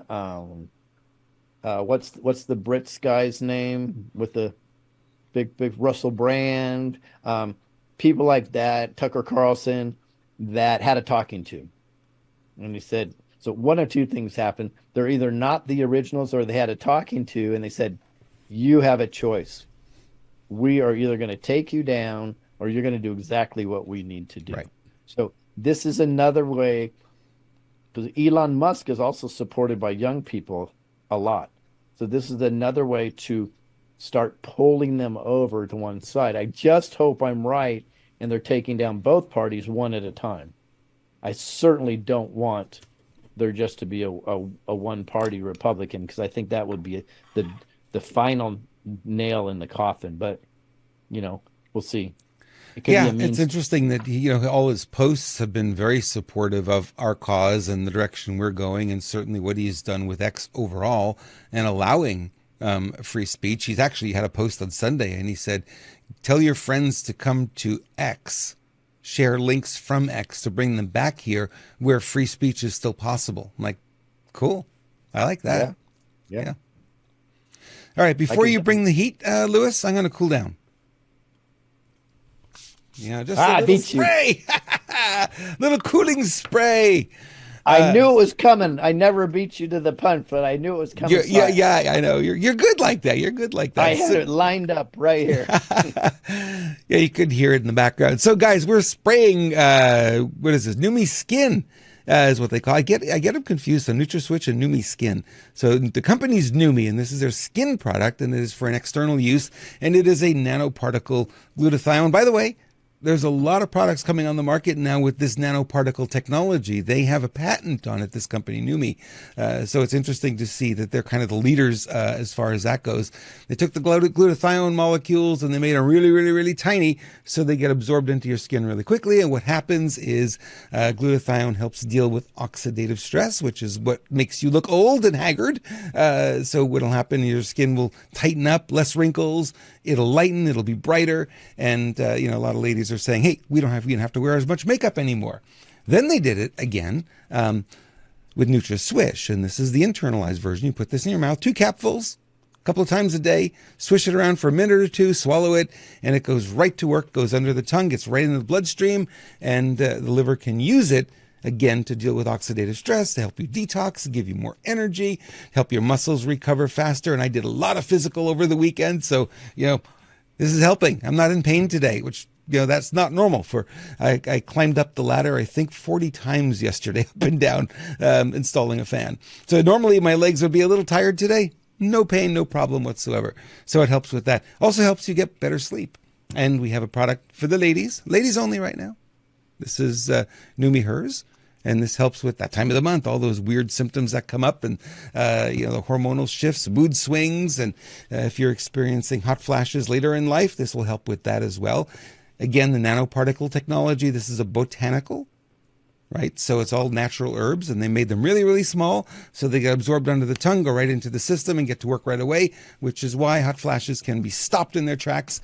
What's the Brits guy's name with the big Russell Brand? People like that, Tucker Carlson, that had a talking to, and he said. So one or two things happened. They're either not the originals or they had a talking to, and they said, you have a choice. We are either going to take you down or you're going to do exactly what we need to do. Right. So this is another way, because Elon Musk is also supported by young people a lot. So this is another way to start pulling them over to one side. I just hope I'm right and they're taking down both parties one at a time. I certainly don't want there just to be a one-party Republican, because I think that would be the final nail in the coffin. But, we'll see. It's interesting that all his posts have been very supportive of our cause and the direction we're going, and certainly what he's done with X overall and allowing free speech. He's actually had a post on Sunday, and he said, tell your friends to come to X. Share links from X to bring them back here where free speech is still possible. I'm like, cool. I like that. Yeah. All right. Before you bring the heat, Lewis, I'm going to cool down. Just a little spray. Little cooling spray. I knew it was coming. I never beat you to the punch, but I knew it was coming. Yeah, I know. You're good like that. You're good like that. I had it lined up right here. Yeah, you could hear it in the background. So, guys, we're spraying, what is this? Neumi Skin is what they call it. I get them confused. So, NutraSwitch and Neumi Skin. So, the company's Neumi, and this is their skin product, and it is for an external use, and it is a nanoparticle glutathione. By the way, there's a lot of products coming on the market now with this nanoparticle technology. They have a patent on it, this company, Neumi. So it's interesting to see that they're kind of the leaders as far as that goes. They took the glutathione molecules and they made them really, really, really tiny so they get absorbed into your skin really quickly. And what happens is glutathione helps deal with oxidative stress, which is what makes you look old and haggard. So what'll happen, your skin will tighten up, less wrinkles, it'll lighten, it'll be brighter. And, a lot of ladies are saying, hey, we don't have to wear as much makeup anymore. Then they did it again with NutraSwish, and this is the internalized version. You put this in your mouth, 2 capfuls, a couple of times a day, swish it around for a minute or two, swallow it, and it goes right to work, goes under the tongue, gets right into the bloodstream, and the liver can use it again to deal with oxidative stress, to help you detox, give you more energy, help your muscles recover faster. And I did a lot of physical over the weekend, so this is helping. I'm not in pain today, which that's not normal. I climbed up the ladder, I think 40 times yesterday, up and down, installing a fan. So normally my legs would be a little tired today. No pain, no problem whatsoever. So it helps with that. Also helps you get better sleep. And we have a product for the ladies only right now. This is Neumi Hers. And this helps with that time of the month, all those weird symptoms that come up, and the hormonal shifts, mood swings, and if you're experiencing hot flashes later in life, this will help with that as well. Again, the nanoparticle technology, this is a botanical, right? So it's all natural herbs, and they made them really, really small, so they get absorbed under the tongue, go right into the system, and get to work right away, which is why hot flashes can be stopped in their tracks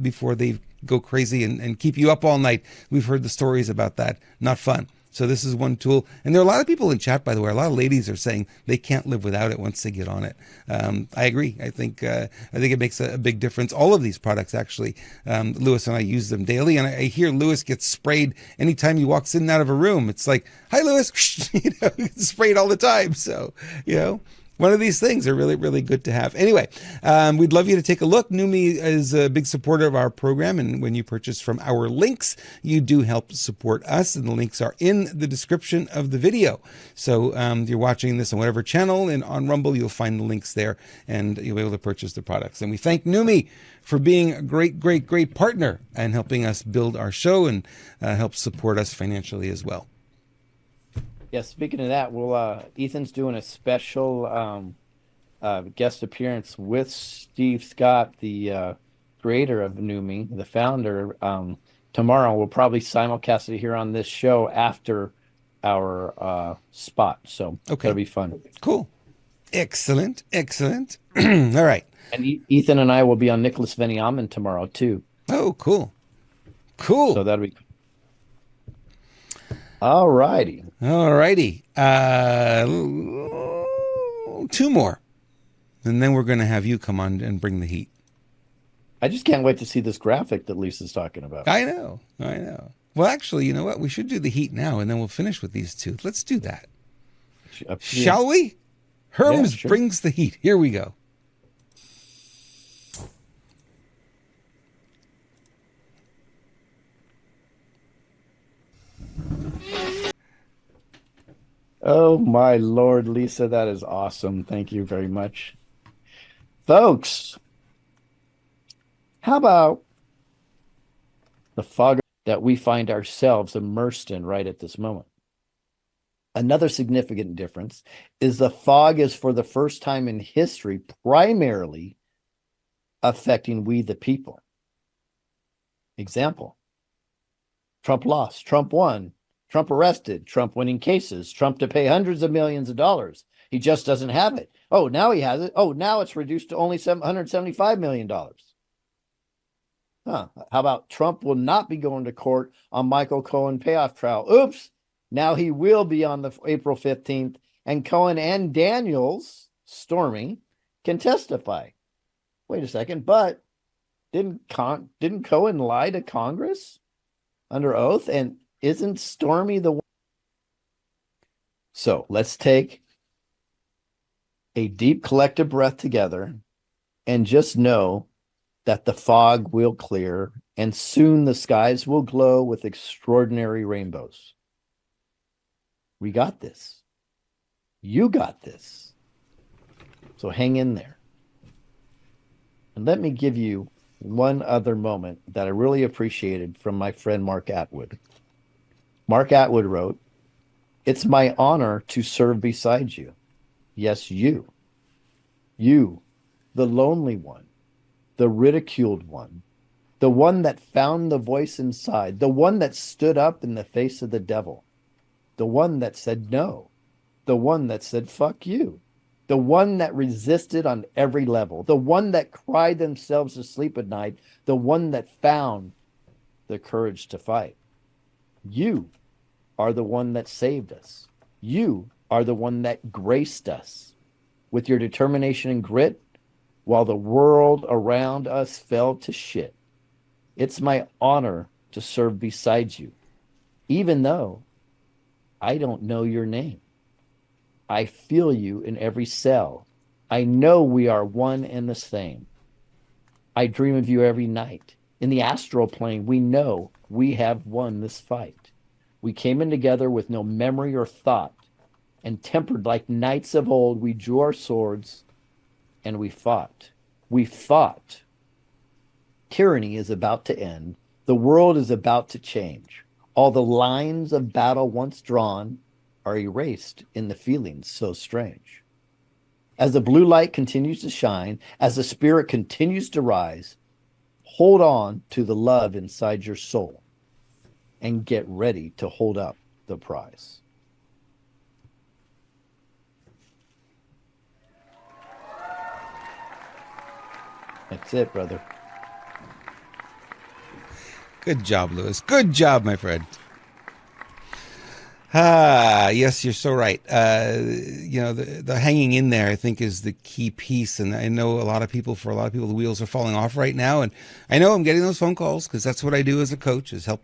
before they go crazy and keep you up all night. We've heard the stories about that. Not fun. So this is one tool. And there are a lot of people in chat, by the way. A lot of ladies are saying they can't live without it once they get on it. I agree. I think it makes a big difference. All of these products, actually, Lewis and I use them daily. And I hear Lewis gets sprayed anytime he walks in and out of a room. It's like, hi, Lewis. Gets sprayed all the time. So, one of these things are really, really good to have. Anyway, we'd love you to take a look. Neumi is a big supporter of our program, and when you purchase from our links, you do help support us, and the links are in the description of the video. So you're watching this on whatever channel, and on Rumble, you'll find the links there, and you'll be able to purchase the products. And we thank Neumi for being a great, great, great partner and helping us build our show and help support us financially as well. Yeah, speaking of that, Ethan's doing a special guest appearance with Steve Scott, the creator of Neumi, the founder. Tomorrow we'll probably simulcast it here on this show after our spot. So that'll be fun. Cool. Excellent. Excellent. All right. And Ethan and I will be on Nicholas Veniamin tomorrow too. Oh, cool. Cool. So that'll be all righty. All righty. 2 more. And then we're going to have you come on and bring the heat. I just can't wait to see this graphic that Lisa's talking about. I know. Well, actually, you know what? We should do the heat now, and then we'll finish with these 2. Let's do that. Shall we? Herms brings the heat. Here we go. Oh, my Lord, Lisa, that is awesome. Thank you very much. Folks, how about the fog that we find ourselves immersed in right at this moment? Another significant difference is the fog is for the first time in history primarily affecting we the people. Example, Trump lost, Trump won, Trump arrested, Trump winning cases, Trump to pay hundreds of millions of dollars. He just doesn't have it. Oh, now he has it. Oh, now it's reduced to only $775 million. How about Trump will not be going to court on Michael Cohen payoff trial? Oops. Now he will be on the April 15th, and Cohen and Daniels, Stormy, can testify. Wait a second, but didn't Cohen lie to Congress under oath? And isn't Stormy the one? So let's take a deep collective breath together and just know that the fog will clear and soon the skies will glow with extraordinary rainbows. We got this. You got this. So hang in there. And let me give you one other moment that I really appreciated from my friend Mark Atwood. Mark Atwood wrote, "It's my honor to serve beside you." Yes, you. You, the lonely one, the ridiculed one, the one that found the voice inside, the one that stood up in the face of the devil, the one that said no, the one that said fuck you, the one that resisted on every level, the one that cried themselves to sleep at night, the one that found the courage to fight. You are the one that saved us. You are the one that graced us with your determination and grit while the world around us fell to shit. It's my honor to serve beside you, even though I don't know your name. I feel you in every cell. I know we are one and the same. I dream of you every night. In the astral plane, we know we have won this fight. We came in together with no memory or thought, and tempered like knights of old, we drew our swords and we fought. We fought. Tyranny is about to end. The world is about to change. All the lines of battle once drawn are erased in the feelings so strange. As the blue light continues to shine, as the spirit continues to rise, hold on to the love inside your soul and get ready to hold up the prize. That's it, brother. Good job, Lewis. Good job, my friend. Yes, you're so right. The hanging in there, I think, is the key piece. And I know for a lot of people, the wheels are falling off right now. And I know I'm getting those phone calls because that's what I do as a coach, is help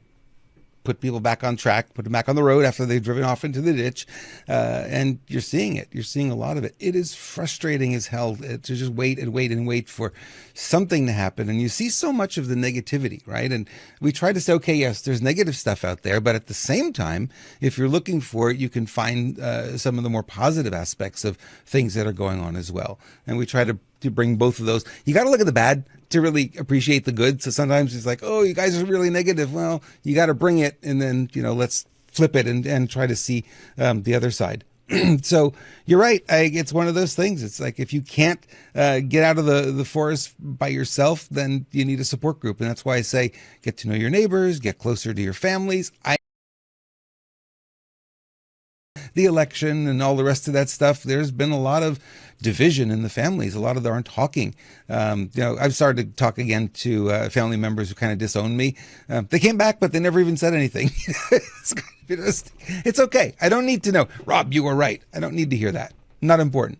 put people back on track, put them back on the road after they've driven off into the ditch. And you're seeing it. You're seeing a lot of it. It is frustrating as hell to just wait and wait and wait for something to happen. And you see so much of the negativity, right? And we try to say, okay, yes, there's negative stuff out there. But at the same time, if you're looking for it, you can find some of the more positive aspects of things that are going on as well. And we try to bring both of those. You got to look at the bad to really appreciate the good. So sometimes it's like, oh, you guys are really negative. Well, you got to bring it. And then, let's flip it and try to see the other side. So you're right. It's one of those things. It's like if you can't get out of the forest by yourself, then you need a support group. And that's why I say get to know your neighbors, get closer to your families. The election and all the rest of that stuff, there's been a lot of division in the families. A lot of them aren't talking. I've started to talk again to family members who kind of disowned me. They came back, but they never even said anything. It's okay. I don't need to know, Rob, you were right. I don't need to hear that. Not important.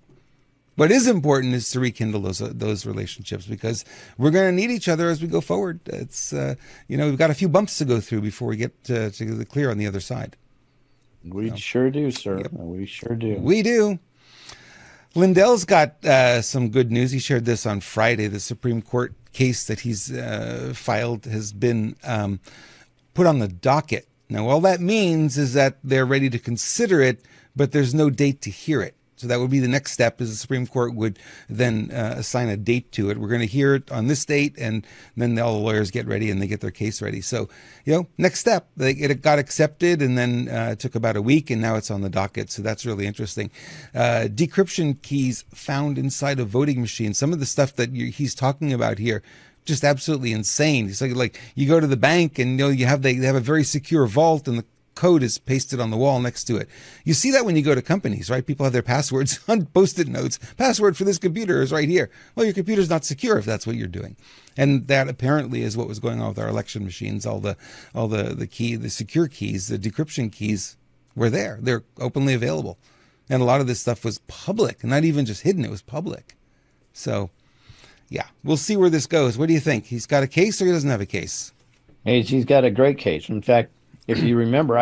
What is important is to rekindle those relationships, because we're going to need each other as we go forward. It's we've got a few bumps to go through before we get to the clear on the other side. We sure do, sir. Yep. We sure do. We do. Lindell's got some good news. He shared this on Friday. The Supreme Court case that he's filed has been put on the docket. Now, all that means is that they're ready to consider it, but there's no date to hear it. So that would be the next step, is the Supreme Court would then assign a date to it. We're going to hear it on this date, and then all the lawyers get ready and they get their case ready. So, next step, it got accepted, and then it took about a week, and now it's on the docket. So that's really interesting. Decryption keys found inside of voting machines. Some of the stuff that he's talking about here, just absolutely insane. It's like you go to the bank and they have a very secure vault, and the code is pasted on the wall next to it. You see that when you go to companies, right? People have their passwords on Post-it notes. Password for this computer is right here. Well, your computer's not secure if that's what you're doing. And that apparently is what was going on with our election machines. All the secure keys, the decryption keys were there. They're openly available. And a lot of this stuff was public, not even just hidden. It was public. So yeah, we'll see where this goes. What do you think? He's got a case or he doesn't have a case? Hey, he's got a great case. In fact, if you remember,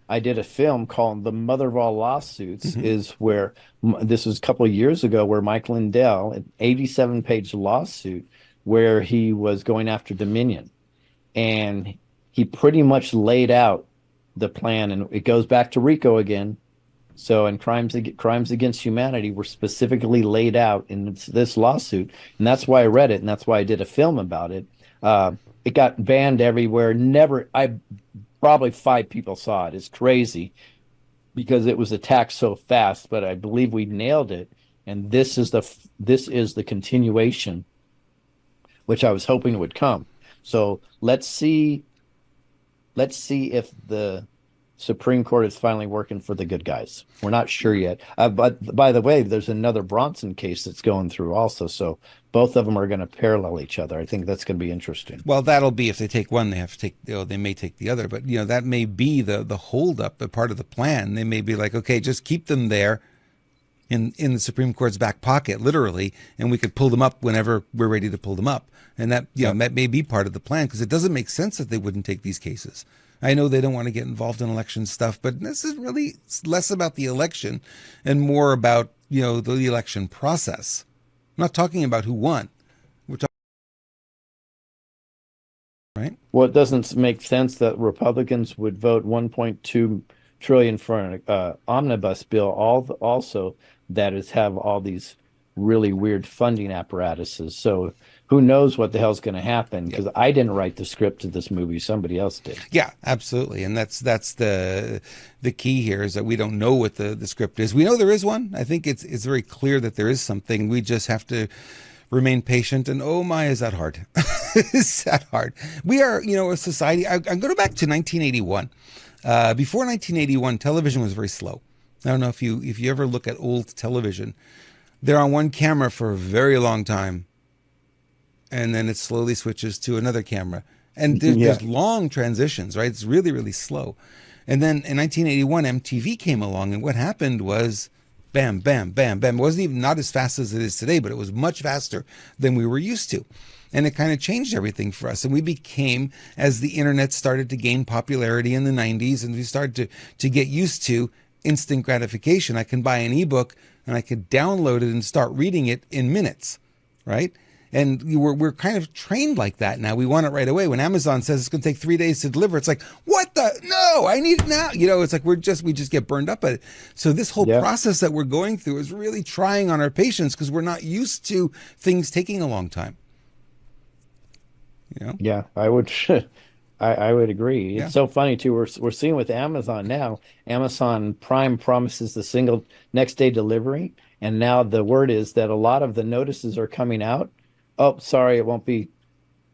I did a film called The Mother of All Lawsuits, is where this was a couple of years ago, where Mike Lindell, an 87-page lawsuit where he was going after Dominion. And he pretty much laid out the plan, and it goes back to RICO again. So, and crimes against humanity were specifically laid out in this lawsuit. And that's why I read it, and that's why I did a film about it. It got banned everywhere. Probably 5 people saw it. It's crazy because it was attacked so fast, but I believe we nailed it. And this is the continuation, which I was hoping would come. So let's see if the Supreme Court is finally working for the good guys. We're not sure yet. But by the way, there's another Bronson case that's going through also. So both of them are going to parallel each other. I think that's going to be interesting. Well, that'll be, if they take one, they have to take, they may take the other. But, that may be the holdup, a part of the plan. They may be like, okay, just keep them there in the Supreme Court's back pocket, literally, and we could pull them up whenever we're ready to pull them up. And that, that may be part of the plan, because it doesn't make sense that they wouldn't take these cases. I know they don't want to get involved in election stuff, but this is really less about the election and more about, the election process. I'm not talking about who won. We're talking, right? Well, it doesn't make sense that Republicans would vote $1.2 trillion for an omnibus bill, also that is have all these really weird funding apparatuses. So who knows what the hell's going to happen? Because I didn't write the script to this movie; somebody else did. Yeah, absolutely, and that's the key here, is that we don't know what the script is. We know there is one. I think it's very clear that there is something. We just have to remain patient. And oh my, is that hard? Is that hard? We are, a society. I'm going to go back to 1981. Before 1981, television was very slow. I don't know if you ever look at old television. They're on one camera for a very long time, and then it slowly switches to another camera. And there's long transitions, right? It's really, really slow. And then in 1981, MTV came along, and what happened was bam, bam, bam, bam. It wasn't even not as fast as it is today, but it was much faster than we were used to. And it kind of changed everything for us. And we became, as the internet started to gain popularity in the 90s, and we started to get used to instant gratification. I can buy an ebook and I could download it and start reading it in minutes, right? And we're kind of trained like that now. We want it right away. When Amazon says it's going to take 3 days to deliver, it's like, what the? No, I need it now. It's like we just get burned up at it. So this whole process that we're going through is really trying on our patience, because we're not used to things taking a long time. Yeah, I would. I would agree. Yeah. It's so funny too. We're seeing with Amazon now. Amazon Prime promises the single next day delivery, and now the word is that a lot of the notices are coming out. Oh, sorry, it won't be.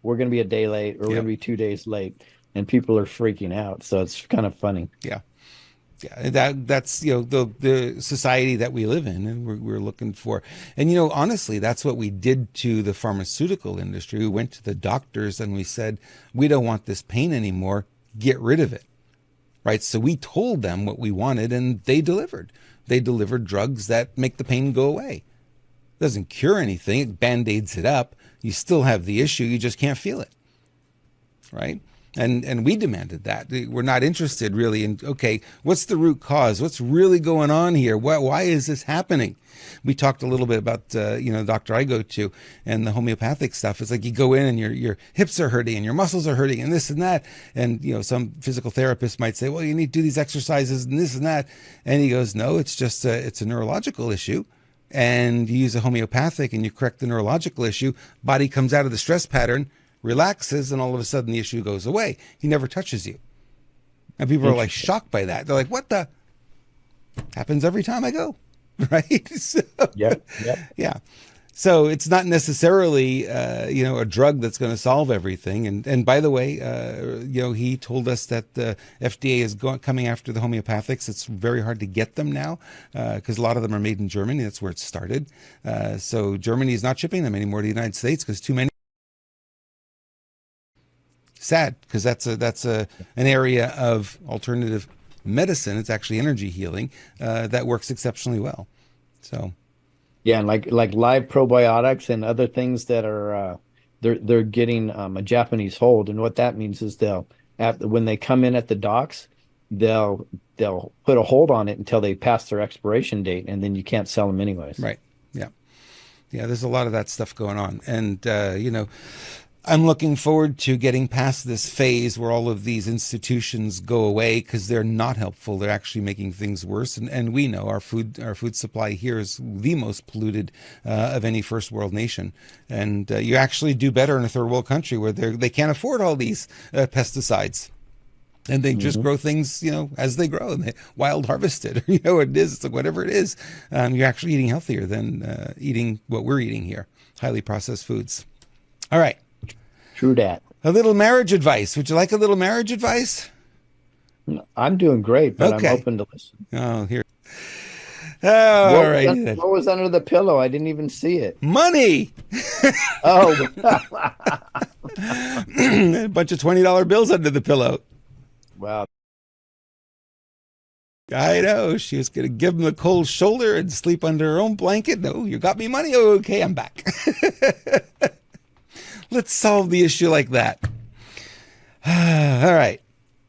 We're going to be a day late, or we're going to be 2 days late, and people are freaking out. So it's kind of funny. Yeah. Yeah, that's the society that we live in, and we're looking for. And honestly, that's what we did to the pharmaceutical industry. We went to the doctors and we said, we don't want this pain anymore. Get rid of it, right? So we told them what we wanted, and they delivered. They delivered drugs that make the pain go away. It doesn't cure anything. It band-aids it up. You still have the issue. You just can't feel it, right? And we demanded that. We're not interested really in, okay, what's the root cause? What's really going on here? Why is this happening? We talked a little bit about, the doctor I go to and the homeopathic stuff. It's like you go in and your hips are hurting and your muscles are hurting and this and that. And, some physical therapist might say, well, you need to do these exercises and this and that. And he goes, no, it's just, it's a neurological issue. And you use a homeopathic and you correct the neurological issue. Body comes out of the stress pattern, relaxes, and all of a sudden the issue goes away. He never touches you. And people are like shocked by that. They're like, what the? Happens every time I go, right? So, Yeah. So it's not necessarily, a drug that's going to solve everything. And by the way, he told us that the FDA is coming after the homeopathics. It's very hard to get them now because a lot of them are made in Germany. That's where it started. So Germany is not shipping them anymore to the United States because too many. Sad, because that's an area of alternative medicine. It's actually energy healing that works exceptionally well. So, yeah, and like live probiotics and other things that are they're getting a Japanese hold, and what that means is when they come in at the docks, they'll put a hold on it until they pass their expiration date, and then you can't sell them anyways. Right. Yeah. There's a lot of that stuff going on, and I'm looking forward to getting past this phase where all of these institutions go away because they're not helpful. They're actually making things worse. And we know our food supply here is the most polluted of any first world nation. And you actually do better in a third world country where they can't afford all these pesticides. And they just grow things, as they grow, and they wild harvest it. It is. It's like whatever it is. You're actually eating healthier than eating what we're eating here, highly processed foods. All right. True that. A little marriage advice. Would you like a little marriage advice? I'm doing great, but okay. I'm open to listen. Oh, here. All right. What was under the pillow? I didn't even see it. Money. Oh. A bunch of $20 bills under the pillow. Wow. I know. She was going to give him the cold shoulder and sleep under her own blanket. No, you got me money? Okay, I'm back. Let's solve the issue like that. All right.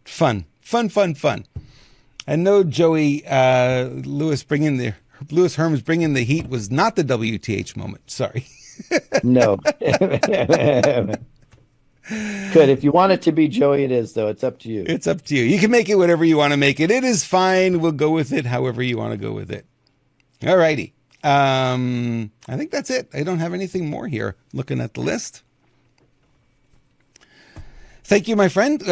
Fun. I know Joey Lewis Herms bringing the heat was not the WTH moment. Sorry. No. Good. If you want it to be Joey, it is, though. It's up to you. It's up to you. You can make it whatever you want to make it. It is fine. We'll go with it however you want to go with it. All righty. I think that's it. I don't have anything more here. Looking at the list. Thank you, my friend.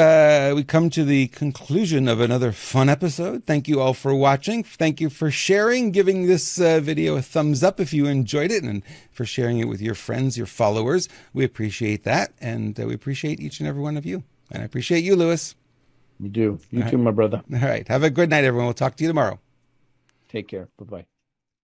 We come to the conclusion of another fun episode. Thank you all for watching. Thank you for sharing, giving this video a thumbs up if you enjoyed it, and for sharing it with your friends, your followers. We appreciate that, and we appreciate each and every one of you. And I appreciate you, Lewis. You do. You too, my brother. All right. Have a good night, everyone. We'll talk to you tomorrow. Take care. Bye-bye.